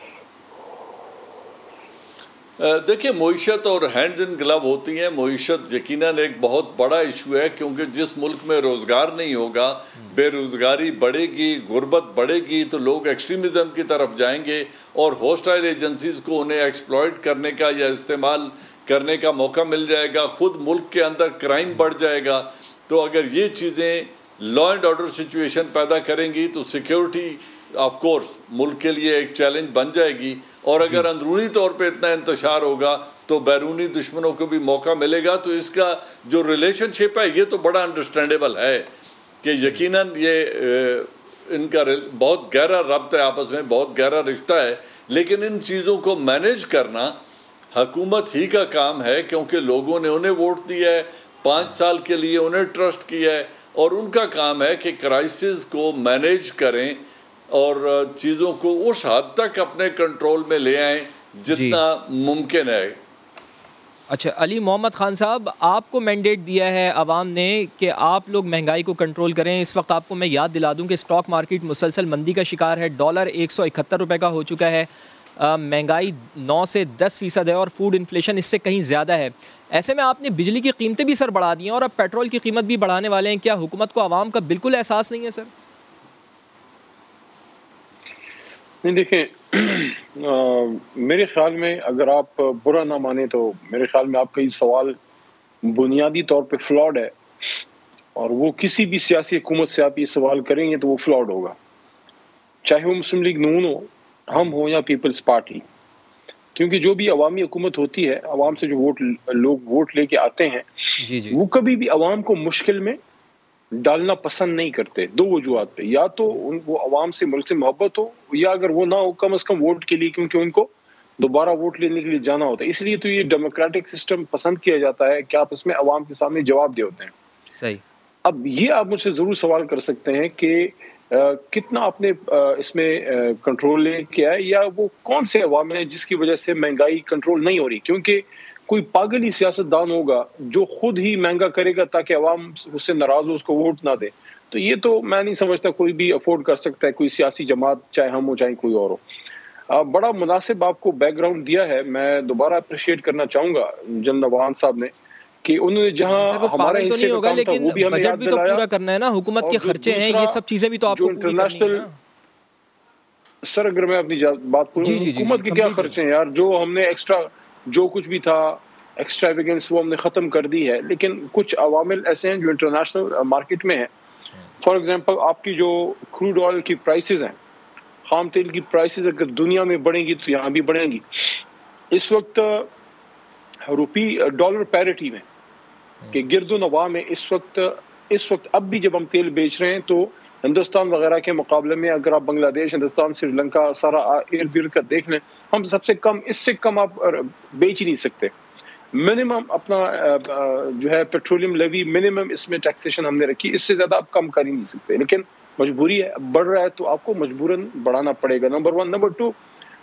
دیکھیں، معیشت اور ہینڈ ان گلو ہوتی ہیں۔ معیشت یقیناً ایک بہت بڑا ایشو ہے، کیونکہ جس ملک میں روزگار نہیں ہوگا، بے روزگاری بڑھے گی، غربت بڑھے گی، تو لوگ ایکسٹریمزم کی طرف جائیں گے اور ہوسٹائل ایجنسیز کو انہیں ایکسپلائٹ کرنے کا یا استعمال کرنے کا موقع مل جائے گا۔ خود ملک کے اندر کرائم بڑھ جائے گا۔ تو اگر یہ چیزیں لا اینڈ آرڈر سچویشن پیدا کریں گی تو سیکیورٹی آف کورس ملک کے لیے ایک چیلنج بن جائے گی، اور اگر اندرونی طور پہ اتنا انتشار ہوگا تو بیرونی دشمنوں کو بھی موقع ملے گا۔ تو اس کا جو ریلیشن شپ ہے یہ تو بڑا انڈرسٹینڈیبل ہے کہ یقیناً یہ ان کا بہت گہرا ربط ہے، آپس میں بہت گہرا رشتہ ہے، لیکن ان چیزوں کو مینیج کرنا حکومت ہی کا کام ہے، کیونکہ لوگوں نے انہیں ووٹ دیا ہے، 5 سال کے لیے انہیں ٹرسٹ کیا ہے، اور ان کا کام ہے کہ کرائسس کو مینیج کریں اور چیزوں کو اس حد تک اپنے کنٹرول میں لے آئیں جتنا ممکن ہے۔ اچھا، علی محمد خان صاحب، آپ کو مینڈیٹ دیا ہے عوام نے کہ آپ لوگ مہنگائی کو کنٹرول کریں۔ اس وقت آپ کو میں یاد دلا دوں کہ اسٹاک مارکیٹ مسلسل مندی کا شکار ہے، ڈالر 171 روپے کا ہو چکا ہے، مہنگائی 9 سے 10% ہے اور فوڈ انفلیشن اس سے کہیں زیادہ ہے۔ ایسے میں آپ نے بجلی کی قیمتیں بھی سر بڑھا دی ہیں اور اب پیٹرول کی قیمت بھی بڑھانے والے ہیں۔ کیا حکومت کو عوام کا بالکل احساس نہیں ہے سر؟ نہیں، دیکھیں، میرے خیال میں اگر آپ برا نہ مانیں تو میرے خیال میں آپ کا یہ سوال بنیادی طور پہ فلاڈ ہے، اور وہ کسی بھی سیاسی حکومت سے آپ یہ سوال کریں گے تو وہ فلاڈ ہوگا، چاہے وہ مسلم لیگ نون ہو، ہم ہو یا پیپلز پارٹی۔ کیونکہ جو بھی عوامی حکومت ہوتی ہے، عوام سے جو لوگ ووٹ لے کے آتے ہیں، وہ کبھی بھی عوام کو مشکل میں ڈالنا پسند نہیں کرتے. دو وجوہات پہ، یا تو ان کو عوام سے، ملک سے محبت ہو، یا اگر وہ نہ ہو کم از کم ووٹ کے لیے، کیونکہ ان کو دوبارہ ووٹ لینے کے لیے جانا ہوتا ہے. اس لیے تو یہ ڈیموکریٹک سسٹم پسند کیا جاتا ہے کہ آپ اس میں عوام کے سامنے جواب دے ہوتے ہیں. صحیح. اب یہ آپ مجھ سے ضرور سوال کر سکتے ہیں کہ کتنا آپ نے اس میں کنٹرول لے کیا ہے، یا وہ کون سے عوامل ہیں جس کی وجہ سے مہنگائی کنٹرول نہیں ہو رہی. کیونکہ کوئی پاگل ہی سیاست دان ہوگا جو خود ہی مہنگا کرے گا تاکہ عوام اس سے ناراض ہو، اس کو ووٹ نہ دے. تو یہ تو میں نہیں سمجھتا کوئی بھی افورڈ کر سکتا ہے، کوئی سیاسی جماعت، چاہے ہم ہو چاہے کوئی اور ہو. بڑا مناسب آپ کو بیک گراؤنڈ دیا ہے. میں دوبارہ اپریشیٹ کرنا چاہوں گا جنرل نوان صاحب نے کہ انہوں نے جہاں ہمارے تو نہیں ہوگا، لیکن بجٹ بھی تو پورا کرنا ہے نا، حکومت کے خرچے ہیں، یہ سب چیزیں بھی تو آپ کو پوری کرنی ہے نا. سر اگر میں اپنی بات کروں، حکومت کے کیا خرچے ہیں یار؟ جو ہم نے ایکسٹرا، جو کچھ بھی تھا ایکسٹراویگنس، وہ ہم نے ختم کر دی ہے. لیکن کچھ عوامل ایسے ہیں جو انٹرنیشنل مارکیٹ میں ہیں. فار ایگزامپل آپ کی جو کروڈ آئل کی پرائسز ہیں، خام تیل کی پرائسز اگر دنیا میں بڑھیں گی تو یہاں بھی بڑھیں گی. اس وقت روپی ڈالر پیرٹی میں کہ گرد و نواح میں اس وقت اب بھی جب ہم تیل بیچ رہے ہیں تو ہندوستان وغیرہ کے مقابلے میں، اگر آپ بنگلہ دیش، ہندوستان، سری لنکا، سارا ارد گرد کا دیکھ لیں، ہم سب سے کم، اس سے کم آپ بیچ ہی نہیں سکتے. منیمم اپنا جو ہے پیٹرولیم لیوی منیمم اس میں ٹیکسیشن ہم نے رکھی، اس سے زیادہ آپ کم کر ہی نہیں سکتے. لیکن مجبوری ہے، بڑھ رہا ہے تو آپ کو مجبوراً بڑھانا پڑے گا. نمبر 1. نمبر 2،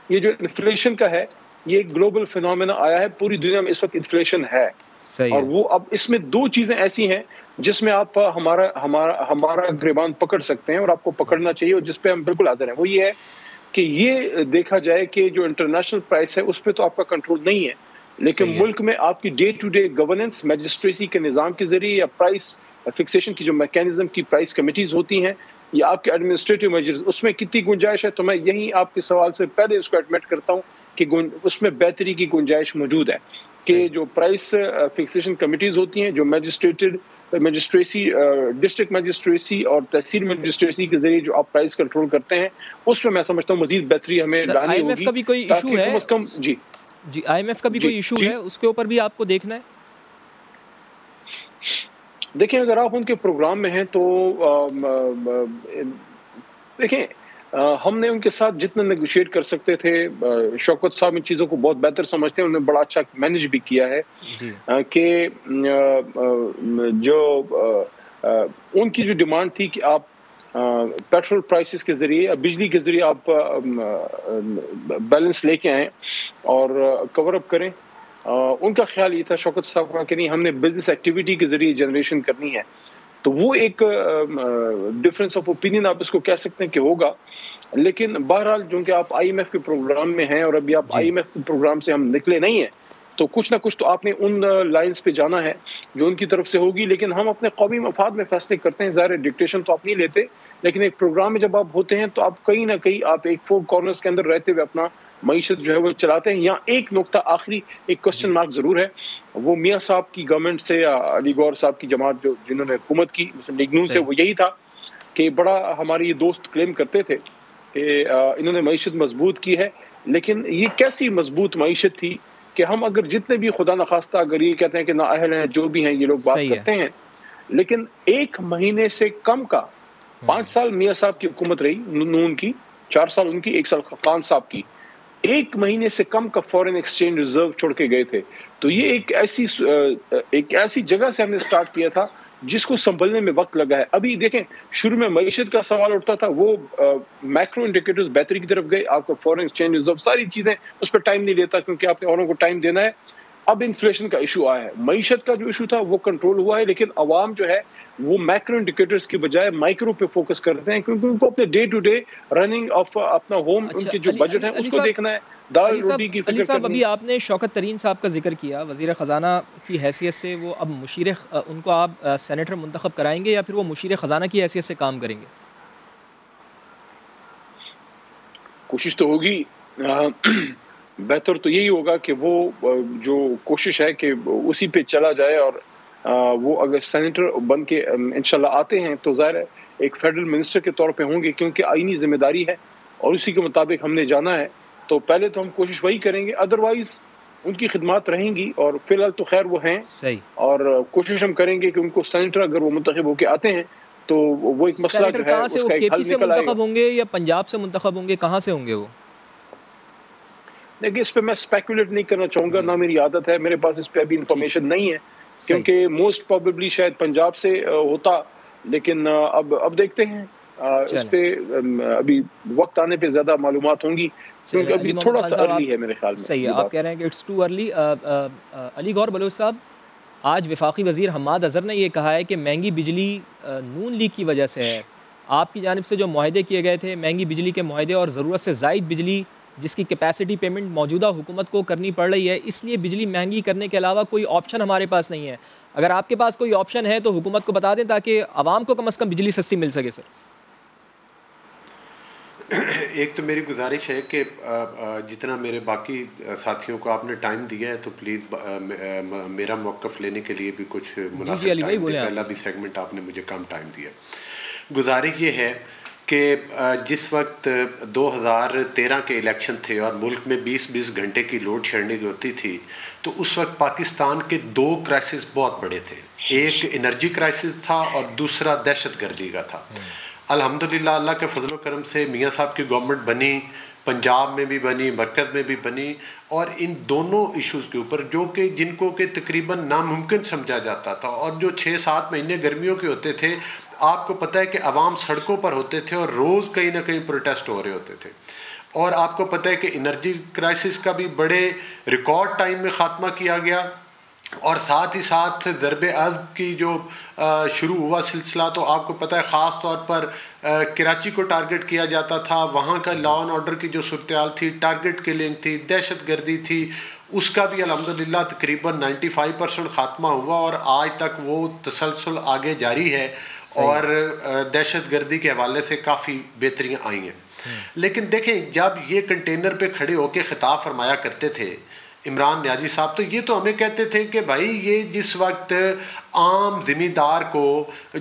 یہ جو انفلیشن کا ہے، یہ ایک گلوبل فینومینا آیا ہے. پوری دنیا میں اس وقت انفلیشن ہے. اور وہ اب اس میں دو چیزیں ایسی ہیں جس میں آپ ہمارا گریبان پکڑ سکتے ہیں، اور آپ کو پکڑنا چاہیے، اور جس پہ ہم بالکل حاضر ہیں. وہ یہ ہے کہ یہ دیکھا جائے کہ جو انٹرنیشنل پرائس ہے اس پہ تو آپ کا کنٹرول نہیں ہے، لیکن ملک میں آپ کی day to day governance, magistracy کے نظام کے ذریعے، یا پرائس فکسیشن کی جو میکینزم کی پرائس کمیٹیز ہوتی ہیں، یا آپ کے ایڈمنسٹریٹو میجرز، اس میں کتنی گنجائش ہے. تو میں یہی آپ کے سوال سے پہلے اس کو ایڈمٹ کرتا ہوں کہ اس میں بہتری کی گنجائش موجود ہے کہ جو پرائس فکسیشن کمیٹیز ہوتی ہیں، جو میجسٹریسی، ڈسٹرکٹ میجسٹریسی اور تحصیل میجسٹریسی کے ذریعے جو آپ پرائس کنٹرول کرتے ہیں، اس میں سمجھتا ہوں مزید بہتری ہمیں لانی ہوگی. کا بھی کوئی ایشو ہے؟ کم از کم جی آئی ایم ایف کا بھی کوئی ایشو ہے، اس کے اوپر بھی آپ کو دیکھنا ہے. دیکھیں اگر آپ ان کے پروگرام میں ہیں تو دیکھیں ہم نے ان کے ساتھ جتنا نیگوشیٹ کر سکتے تھے، شوکت صاحب ان چیزوں کو بہت بہتر سمجھتے ہیں، انہوں نے بڑا اچھا مینج بھی کیا ہے کہ جو ان کی جو ڈیمانڈ تھی کہ آپ پیٹرول پرائسز کے ذریعے، بجلی کے ذریعے آپ بیلنس لے کے آئیں اور کور اپ کریں. ان کا خیال یہ تھا، شوکت صاحب کا، کہ نہیں، ہم نے بزنس ایکٹیویٹی کے ذریعے جنریشن کرنی ہے. تو وہ ایک ڈفرینس آف اوپینین آپ اس کو کہہ سکتے ہیں کہ ہوگا. لیکن بہرحال چونکہ آپ آئی ایم ایف کے پروگرام میں ہیں، اور ابھی آپ آئی ایم ایف کے پروگرام سے ہم نکلے نہیں ہیں، تو کچھ نہ کچھ تو آپ نے ان لائنز پہ جانا ہے جو ان کی طرف سے ہوگی. لیکن ہم اپنے قومی مفاد میں فیصلے کرتے ہیں. ظاہر ڈکٹیشن تو آپ نہیں لیتے، لیکن ایک پروگرام میں جب آپ ہوتے ہیں تو آپ کہیں نہ کہیں آپ ایک فور کارنرز کے اندر رہتے ہوئے اپنا معیشت جو ہے وہ چلاتے ہیں. یہاں ایک نقطہ آخری، ایک کوسچن مارک ضرور ہے، وہ میاں صاحب کی گورنمنٹ سے، یا علی گور صاحب کی جماعت جنہوں نے حکومت کی مسلم لیگ نون سے، وہ یہی تھا کہ بڑا ہمارے یہ دوست کلیم کرتے تھے کہ انہوں نے معیشت مضبوط کی ہے. لیکن یہ کیسی مضبوط معیشت تھی کہ ہم اگر جتنے بھی خدا نخواستہ اگر یہ کہتے ہیں کہ نااہل ہیں، جو بھی ہیں یہ لوگ بات کرتے ہیں، لیکن 1 مہینے سے کم کا 5 سال میاں صاحب کی حکومت رہی نون کی، 4 سال ان کی، 1 سال خان صاحب کی، 1 مہینے سے کم کا فورن ایکسچینج ریزرو چھوڑ کے گئے تھے. تو یہ ایک ایسی جگہ سے ہم نے سٹارٹ کیا تھا جس کو سنبھلنے میں وقت لگا ہے. ابھی دیکھیں شروع میں معیشت کا سوال اٹھتا تھا، وہ میکرو انڈیکیٹرز بہتری کی طرف گئے، آپ کا فورن ایکسچینج ریزرو، ساری چیزیں، اس پہ ٹائم نہیں لیتا کیونکہ آپ نے اوروں کو ٹائم دینا ہے. اب انفلیشن کا ایشو آیا ہے، معیشت کا جو ایشو تھا وہ کنٹرول ہوا ہے، لیکن عوام جو ہے وہ میکرو انڈیکیٹرز کی بجائے مائکرو پہ فوکس کرتے ہیں، کیونکہ ان کو اپنے day to day running of اپنا ہوم، ان کے جو بجٹ ہیں اس کو دیکھنا ہے. دال روٹی کی علی صاحب، ابھی آپ نے شوکت ترین صاحب کا ذکر کیا، وزیر خزانہ کی حیثیت سے وہ اب ان کو آپ سینیٹر منتخب کرائیں گے یا پھر وہ مشیر خزانہ کی حیثیت سے کام کریں گے؟ کوشش تو ہوگی، بہتر تو یہی ہوگا کہ وہ جو کوشش ہے کہ اسی پہ چلا جائے، اور وہ اگر سینیٹر بن کے انشاءاللہ آتے ہیں تو ظاہر ہے ایک فیڈرل منسٹر کے طور پہ ہوں گے، کیونکہ آئینی ذمہ داری ہے اور اسی کے مطابق ہم نے جانا ہے. تو پہلے تو ہم کوشش وہی کریں گے, ادروائز ان کی خدمات رہیں گی, اور فی الحال تو خیر وہ ہیں صحیح, اور کوشش ہم کریں گے کہ ان کو سینیٹر اگر وہ منتخب ہو کے آتے ہیں تو وہ ایک مسئلہ جو ہے اس کا ایک حل نکل آئے گا. منتخب ہوں گے یا پنجاب سے منتخب ہوں گے, کہاں سے ہوں گے وہ؟ دیکھیے اس پہ میں اسپیکولیٹ نہیں کرنا چاہوں گا, نہ میری عادت ہے, میرے پاس اس پہ ابھی انفارمیشن نہیں ہے, کیونکہ موسٹ پروبیبلی شاید پنجاب سے ہوتا, لیکن اب دیکھتے ہیں اس پہ ابھی وقت آنے پہ زیادہ معلومات ہوں گی, کیونکہ ابھی تھوڑا سا ارلی ہے میرے خیال میں. صحیح ہے, آپ کہہ رہے ہیں کہ اٹس ٹو ارلی. علی گور بلوچ صاحب, آج وفاقی وزیر حماد اظہر نے یہ کہا ہے کہ مہنگی بجلی نون لیگ کی وجہ سے ہے. آپ کی جانب سے جو معاہدے کیے گئے تھے, مہنگی بجلی کے معاہدے اور ضرورت سے زائد بجلی جس کی کیپیسٹی پیمنٹ موجودہ حکومت کو کرنی پڑ رہی ہے, اس لیے بجلی مہنگی کرنے کے علاوہ کوئی آپشن ہمارے پاس نہیں ہے. اگر آپ کے پاس کوئی آپشن ہے تو حکومت کو بتا دیں تاکہ عوام کو کم از کم بجلی سستی مل سکے. سر ایک تو میری گزارش ہے کہ جتنا میرے باقی ساتھیوں کو آپ نے ٹائم دیا ہے تو پلیز میرا موقف لینے کے لیے بھی کچھ مناسب ٹائم دیں. پہلا بھی سیگمنٹ آپ نے مجھے کم ٹائم دیا. گزارش یہ ہے کہ جس وقت 2013 کے الیکشن تھے اور ملک میں 20 گھنٹے کی لوڈ شیڈنگ ہوتی تھی, تو اس وقت پاکستان کے 2 کرائسس بہت بڑے تھے. ایک انرجی کرائسس تھا اور دوسرا دہشت گردی کا تھا. الحمدللہ اللہ کے فضل و کرم سے میاں صاحب کی گورنمنٹ بنی, پنجاب میں بھی بنی, مرکز میں بھی بنی, اور ان دونوں ایشوز کے اوپر جو کہ جن کو کہ تقریباً ناممکن سمجھا جاتا تھا, اور جو 6-7 مہینے گرمیوں کے ہوتے تھے, آپ کو پتہ ہے کہ عوام سڑکوں پر ہوتے تھے اور روز کہیں نہ کہیں پروٹیسٹ ہو رہے ہوتے تھے. اور آپ کو پتہ ہے کہ انرجی کرائسس کا بھی بڑے ریکارڈ ٹائم میں خاتمہ کیا گیا, اور ساتھ ہی ساتھ ضرب عضب کی جو شروع ہوا سلسلہ, تو آپ کو پتہ ہے خاص طور پر کراچی کو ٹارگٹ کیا جاتا تھا. وہاں کا لا اینڈ آرڈر کی جو صورتحال تھی, ٹارگٹ کلنگ تھی, دہشت گردی تھی, اس کا بھی الحمدللہ تقریباً 95% خاتمہ ہوا, اور آج تک وہ تسلسل آگے جاری ہے, اور دہشت گردی کے حوالے سے کافی بہتریاں آئی ہیں. لیکن دیکھیں, جب یہ کنٹینر پہ کھڑے ہو کے خطاب فرمایا کرتے تھے عمران نیازی صاحب, تو یہ تو ہمیں کہتے تھے کہ بھائی یہ جس وقت عام زمیندار کو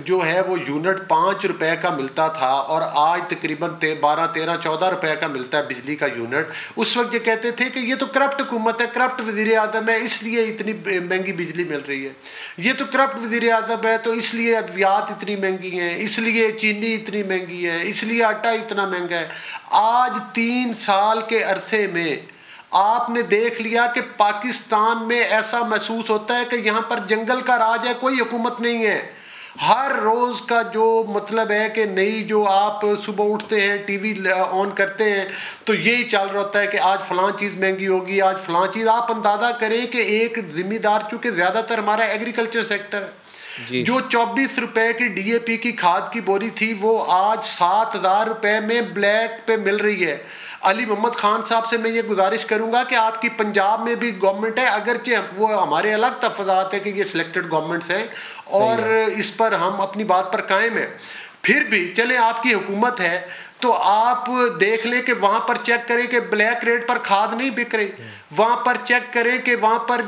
جو ہے وہ یونٹ 5 روپے کا ملتا تھا, اور آج تقریباً 12, 13, 14 روپے کا ملتا ہے بجلی کا یونٹ, اس وقت یہ کہتے تھے کہ یہ تو کرپٹ حکومت ہے, کرپٹ وزیر اعظم ہے, اس لیے اتنی مہنگی بجلی مل رہی ہے. یہ تو کرپٹ وزیر اعظم ہے تو اس لیے ادویات اتنی مہنگی ہیں, اس لیے چینی اتنی مہنگی ہے, اس لیے آٹا اتنا مہنگا ہے. آج 3 سال کے عرصے میں آپ نے دیکھ لیا کہ پاکستان میں ایسا محسوس ہوتا ہے کہ یہاں پر جنگل کا راج ہے, کوئی حکومت نہیں ہے. ہر روز کا جو مطلب ہے کہ نئی, جو آپ صبح اٹھتے ہیں ٹی وی آن کرتے ہیں تو یہی چل رہا ہوتا ہے کہ آج فلاں چیز مہنگی ہوگی, آج فلاں چیز. آپ اندازہ کریں کہ ایک ذمہ دار, چونکہ زیادہ تر ہمارا ایگریکلچر سیکٹر ہے, جو 24 روپے کی ڈی اے پی کی کھاد کی بوری تھی وہ آج 7,000 روپے میں بلیک پہ مل رہی ہے. علی محمد خان صاحب سے میں یہ گزارش کروں گا کہ آپ کی پنجاب میں بھی گورنمنٹ ہے, اگرچہ وہ ہمارے الگ تفاضات ہے کہ یہ سلیکٹڈ گورنمنٹس ہیں اور اس پر ہم اپنی بات پر قائم ہیں, پھر بھی چلیں آپ کی حکومت ہے تو آپ دیکھ لیں کہ وہاں پر چیک کریں کہ بلیک ریٹ پر کھاد نہیں بک رہی. وہاں پر چیک کریں کہ وہاں پر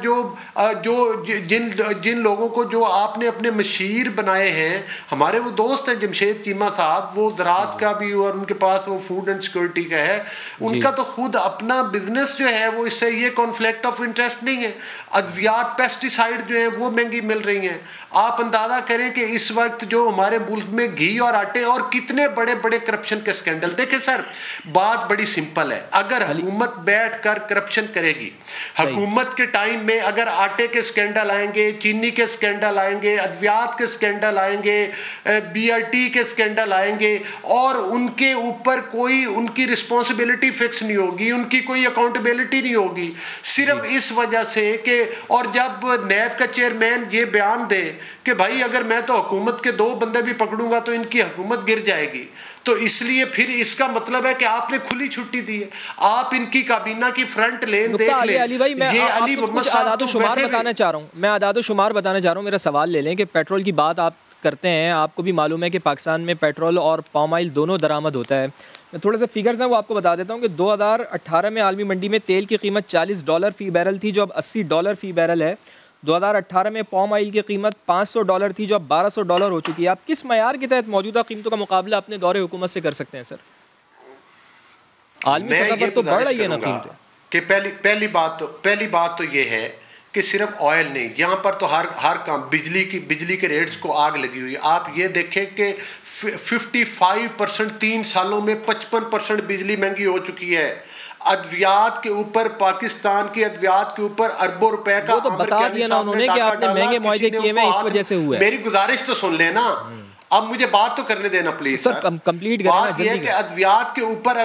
جن لوگوں کو جو آپ نے اپنے مشیر بنائے ہیں, ہمارے وہ دوست ہیں جمشید چیمہ صاحب, وہ زراعت کا بھی اور ان کے پاس وہ فوڈ اینڈ سیکورٹی کا ہے, ان کا تو خود اپنا بزنس جو ہے وہ, اس سے یہ کانفلکٹ آف انٹرسٹ نہیں ہے. ادویات پیسٹیسائڈ جو ہیں وہ مہنگی مل رہی ہیں. آپ اندازہ کریں کہ اس وقت جو ہمارے ملک میں گھی اور آٹے اور کتنے بڑے بڑے کرپشن کے سکینڈل. دیکھیں سر, بات بڑی سمپل ہے, اگر حکومت بیٹھ کر کرپشن کرے گی, حکومت کے ٹائم میں اگر آٹے کے سکینڈل آئیں گے, چینی کے سکینڈل آئیں گے, ادویات کے سکینڈل آئیں گے, بی آر ٹی کے سکینڈل آئیں گے, اور ان کے اوپر کوئی ان کی رسپانسبلٹی فکس نہیں ہوگی, ان کی کوئی اکاؤنٹیبلٹی نہیں ہوگی, صرف اس وجہ سے کہ, اور جب نیب کا چیئرمین یہ بیان دے کہ بھائی اگر میں تو حکومت کے 2 بندے بھی پکڑوں گا تو ان کی حکومت گر جائے گی, تو اس لیے پھر اس کا مطلب ہے کہ آپ نے کھلی چھٹی دی ہے. آپ ان کی کابینہ کی فرنٹ لین دیکھ لیں. یہ علی محمد صاحب اعداد و شمار بتانا چاہ رہا ہوں, میں اعداد و شمار بتانا چاہ رہا ہوں. میرا سوال لے لیں کہ پیٹرول کی بات آپ کرتے ہیں, آپ کو بھی معلوم ہے کہ پاکستان میں پیٹرول اور پام آئل دونوں درآمد ہوتا ہے. میں تھوڑے سے فگرز ہیں وہ آپ کو بتا دیتا ہوں کہ 2018 میں عالمی منڈی میں تیل کی قیمت $40 فی بیرل تھی جو اب $80 فی بیرل ہے. 2018 میں پام آئل کی قیمت $500 تھی جو اب $1200 ہو چکی ہے. آپ کس معیار کے تحت موجودہ قیمتوں کا مقابلہ اپنے دور حکومت سے کر سکتے ہیں سر؟ عالمی سطح پر تو بڑھ رہی ہے نا قیمتیں کہ پہلی بات تو یہ ہے کہ صرف آئل نہیں، یہاں پر تو ہر کام بجلی کے ریٹس کو آگ لگی ہوئی ہے. آپ یہ دیکھیں کہ 55% 3 سالوں میں 55% بجلی مہنگی ہو چکی ہے. ادویات کے اوپر، پاکستان کی ادویات کے اوپر اربوں روپے کا تو بتا دیا نا انہوں نے کہ آپ نے مہنگے معاہدے کیے ہوئے اس وجہ سے ہوا ہے. میری گزارش تو سن لینا، اب مجھے بات تو کرنے دینا پلیز سر. کمپلیٹ کرنا. بات یہ ہے کہ ادویات کے اوپر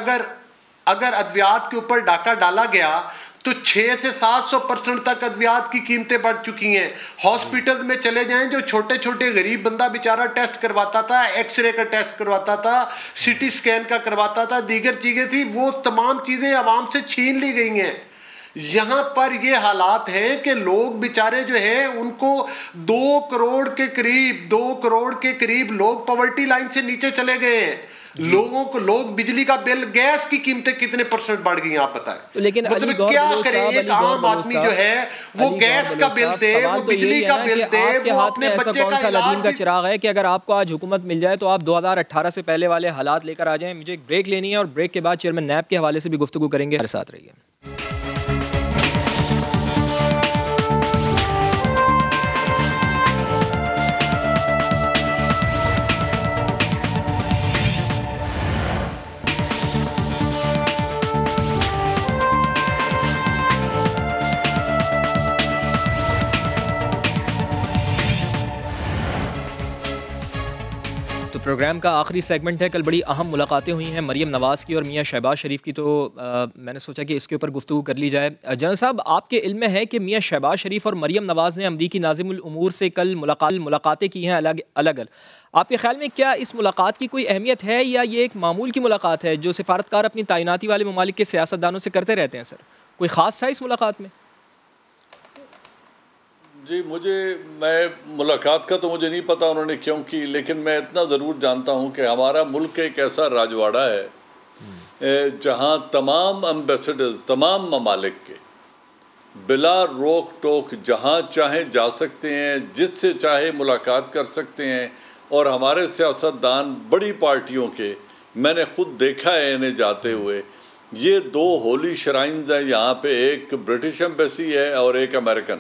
اگر ادویات کے اوپر ڈاکہ ڈالا گیا تو 600 سے 700% تک ادویات کی قیمتیں بڑھ چکی ہیں. ہاسپٹل میں چلے جائیں، جو چھوٹے چھوٹے غریب بندہ بیچارہ ٹیسٹ کرواتا تھا، ایکس رے کا ٹیسٹ کرواتا تھا، سی ٹی اسکین کا کرواتا تھا، دیگر چیزیں تھی، وہ تمام چیزیں عوام سے چھین لی گئی ہیں. یہاں پر یہ حالات ہیں کہ لوگ بیچارے جو ہیں ان کو 2 کروڑ کے قریب لوگ پاورٹی لائن سے نیچے چلے گئے ہیں. لوگ بجلی کا بل، گیس کی قیمتیں کتنے % بڑھ گئی ہیں آپ بتائیں. لیکن مطلب کیا کرے ایک عام آدمی جو ہے وہ گیس کا بل دے، وہ بجلی کا بل دے، وہ اپنے بچے کا علاج کا چراغ ہے کہ اگر آپ کو آج حکومت مل جائے تو آپ 2018 سے پہلے والے حالات لے کر آ جائیں. مجھے ایک بریک لینی ہے اور بریک کے بعد چیئرمین نیب کے حوالے سے بھی گفتگو کریں گے. ہمارے ساتھ رہیے. پروگرام کا آخری سیگمنٹ ہے. کل بڑی اہم ملاقاتیں ہوئی ہیں مریم نواز کی اور میاں شہباز شریف کی، تو میں نے سوچا کہ اس کے اوپر گفتگو کر لی جائے. جنرل صاحب، آپ کے علم میں ہے کہ میاں شہباز شریف اور مریم نواز نے امریکی ناظم الامور سے کل ملاقاتیں کی ہیں الگ. آپ کے خیال میں کیا اس ملاقات کی کوئی اہمیت ہے یا یہ ایک معمول کی ملاقات ہے جو سفارتکار اپنی تعیناتی والے ممالک کے سیاستدانوں سے کرتے رہتے ہیں؟ سر، کوئی خاص تھا اس ملاقات میں؟ جی میں ملاقات کا تو مجھے نہیں پتا انہوں نے کیوں کی، لیکن میں اتنا ضرور جانتا ہوں کہ ہمارا ملک ایک ایسا راجواڑہ ہے جہاں تمام ایمبیسڈرز تمام ممالک کے بلا روک ٹوک جہاں چاہیں جا سکتے ہیں، جس سے چاہے ملاقات کر سکتے ہیں. اور ہمارے سیاستدان بڑی پارٹیوں کے، میں نے خود دیکھا ہے انہیں جاتے ہوئے. یہ 2 ہولی شرائنز ہیں یہاں پہ، ایک برٹش ایمبیسی ہے اور ایک امریکن.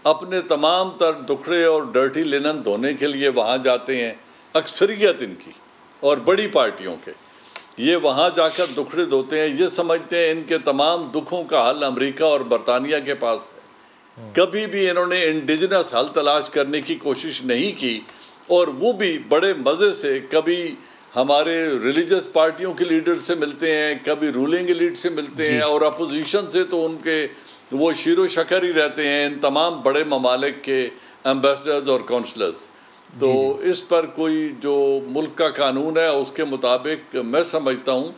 اپنے تمام تر دکھڑے اور ڈرٹی لینن دھونے کے لیے وہاں جاتے ہیں، اکثریت ان کی اور بڑی پارٹیوں کے. یہ وہاں جا کر دکھڑے دھوتے ہیں، یہ سمجھتے ہیں ان کے تمام دکھوں کا حل امریکہ اور برطانیہ کے پاس ہے. کبھی بھی انہوں نے انڈیجنس حل تلاش کرنے کی کوشش نہیں کی، اور وہ بھی بڑے مزے سے کبھی ہمارے ریلیجس پارٹیوں کے لیڈر سے ملتے ہیں، کبھی رولنگ ایلیٹ سے ملتے ہیں، اور اپوزیشن سے تو ان کے وہ شیر و شکر ہی رہتے ہیں، ان تمام بڑے ممالک کے ایمبیسڈرز اور کونسلرز. تو اس پر کوئی جو ملک کا قانون ہے اس کے مطابق میں سمجھتا ہوں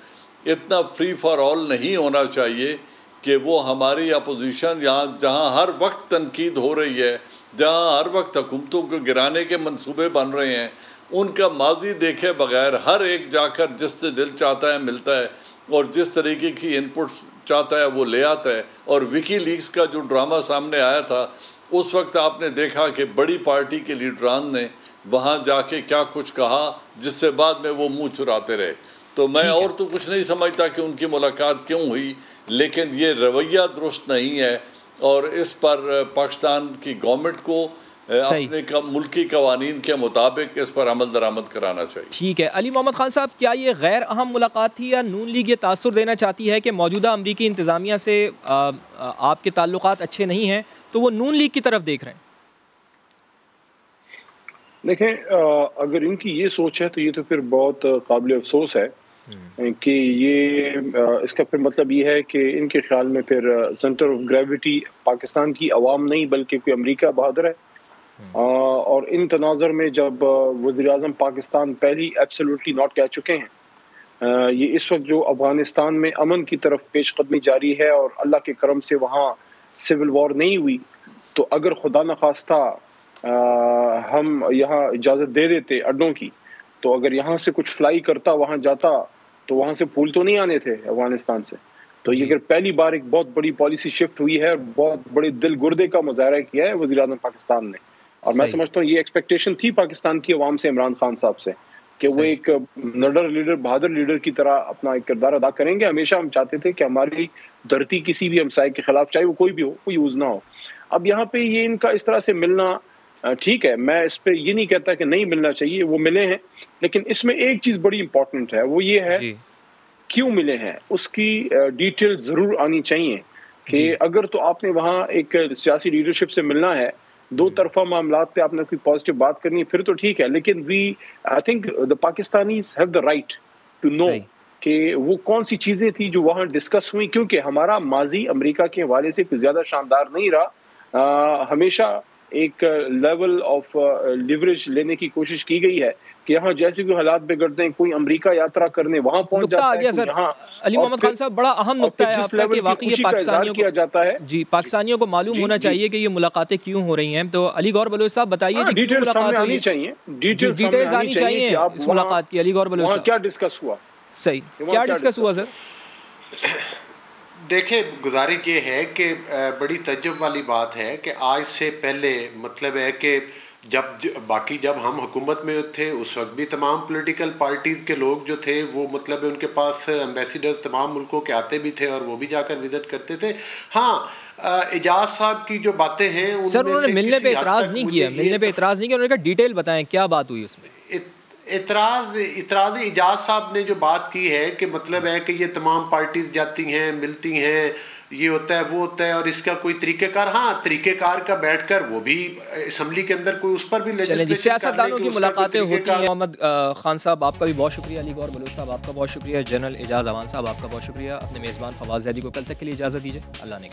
اتنا فری فار آل نہیں ہونا چاہیے کہ وہ ہماری اپوزیشن یہاں جہاں ہر وقت تنقید ہو رہی ہے، جہاں ہر وقت حکومتوں کو گرانے کے منصوبے بن رہے ہیں، ان کا ماضی دیکھے بغیر ہر ایک جا کر جس سے دل چاہتا ہے ملتا ہے اور جس طریقے کی ان پٹس چاہتا ہے وہ لے آتا ہے. اور وکی لیکس کا جو ڈرامہ سامنے آیا تھا اس وقت آپ نے دیکھا کہ بڑی پارٹی کے لیڈران نے وہاں جا کے کیا کچھ کہا جس سے بعد میں وہ منہ چراتے رہے. تو میں اور تو کچھ نہیں سمجھتا کہ ان کی ملاقات کیوں ہوئی، لیکن یہ رویہ درست نہیں ہے اور اس پر پاکستان کی گورنمنٹ کو اپنے ملکی قوانین کے مطابق اس پر عمل درآمد کرانا چاہیے. ٹھیک ہے. علی محمد خان صاحب، کیا یہ غیر اہم ملاقات تھی یا نون لیگ یہ تاثر دینا چاہتی ہے کہ موجودہ امریکی انتظامیہ سے آپ کے تعلقات اچھے نہیں ہیں تو وہ نون لیگ کی طرف دیکھ رہے ہیں؟ دیکھیں، اگر ان کی یہ سوچ ہے تو یہ تو پھر بہت قابل افسوس ہے کہ یہ اس کا پھر مطلب یہ ہے کہ ان کے خیال میں پھر سینٹر آف گریویٹی پاکستان کی عوام نہیں بلکہ کوئی امریکہ بہادر ہے. اور ان تناظر میں جب وزیر اعظم پاکستان پہلی ایبسلیوٹلی ناٹ کہہ چکے ہیں، یہ اس وقت جو افغانستان میں امن کی طرف پیش قدمی جاری ہے اور اللہ کے کرم سے وہاں سول وار نہیں ہوئی، تو اگر خدا نخواستہ ہم یہاں اجازت دے دیتے اڈوں کی، تو اگر یہاں سے کچھ فلائی کرتا وہاں جاتا تو وہاں سے پھول تو نہیں آنے تھے افغانستان سے. تو یہ اگر پہلی بار ایک بہت بڑی پالیسی شفٹ ہوئی ہے اور بہت بڑے دل گردے کا مظاہرہ کیا ہے وزیر اعظم پاکستان نے، اور میں سمجھتا ہوں یہ ایکسپیکٹیشن تھی پاکستان کی عوام سے، عمران خان صاحب سے. کہ وہ ایک نڈر لیڈر، بہادر لیڈر کی طرح اپنا ایک کردار ادا کریں گے. ہمیشہ ہم چاہتے تھے کہ ہماری دھرتی کسی بھی ہمسائے کے خلاف، چاہے وہ کوئی بھی ہو، کوئی یوز نہ ہو. اب یہاں پہ یہ ان کا اس طرح سے ملنا ٹھیک ہے، میں اس پہ یہ نہیں کہتا کہ نہیں ملنا چاہیے، وہ ملے ہیں. لیکن اس میں ایک چیز بڑی امپورٹنٹ ہے، وہ یہ ہے کیوں ملے ہیں، اس کی ڈیٹیل ضرور آنی چاہیے. کہ اگر تو آپ نے وہاں ایک سیاسی لیڈرشپ سے ملنا ہے، دو طرفہ معاملات پہ آپ نے کوئی پازیٹیو بات کرنی ہے، پھر تو ٹھیک ہے. لیکن I think the Pakistanis have the right to know کہ وہ کون سی چیزیں تھیں جو وہاں ڈسکس ہوئی، کیونکہ ہمارا ماضی امریکہ کے حوالے سے کچھ زیادہ شاندار نہیں رہا. ہمیشہ ایک لیول آف لیوریج لینے کی کوشش کی گئی ہے کہ یہاں جیسے کوئی حالات بگڑتے ہیں، کوئی امریکہ یاترا کرنے وہاں پہنچ جاتا ہے. سر علی محمد خان صاحب، بڑا اہم نقطہ ہے آپ کا کہ واقعی پاکستانیوں کو جاتا ہے، جی پاکستانیوں کو معلوم ہونا چاہیے کہ یہ ملاقاتیں کیوں ہو رہی ہیں. تو علی گور بلوچ صاحب بتائیے ڈیٹیلز آنی چاہیے، ڈیٹیلز آنی چاہیے اس ملاقات کی. علی گور بلوچ صاحب کیا ڈسکس ہوا؟ صحیح، کیا ڈسکس ہوا سر؟ دیکھیں، گزارش یہ ہے کہ بڑی تعجب والی بات ہے کہ آج سے پہلے مطلب ہے کہ جب ہم حکومت میں تھے اس وقت بھی تمام پولیٹیکل پارٹیز کے لوگ جو تھے وہ مطلب ان کے پاس ایمبیسیڈر تمام ملکوں کے آتے بھی تھے اور وہ بھی جا کر وزٹ کرتے تھے. ہاں، اعجاز صاحب کی جو باتیں ہیں سر انہوں نے ملنے پہ اعتراض نہیں کیا، انہوں نے کہا ڈیٹیل بتائیں کیا بات ہوئی اس میں. اعتراض اعجاز صاحب نے جو بات کی ہے کہ مطلب ہے کہ یہ تمام پارٹیز جاتی ہیں، ملتی ہیں، یہ ہوتا ہے وہ ہوتا ہے اور اس کا کوئی طریقہ کار، ہاں طریقہ کار کا بیٹھ کر وہ بھی اسمبلی کے اندر کوئی اس پر بھی لیجسلیشن سیاستدانوں کی ملاقاتیں ہوتی ہیں. محمد خان صاحب آپ کا بھی بہت شکریہ، علی گور بلوچ صاحب آپ کا بہت شکریہ، جنرل اعجاز امان صاحب آپ کا بہت شکریہ. اپنے میزبان فواز زیدی کو کل تک کے لیے اجازت دیجیے. اللہ نے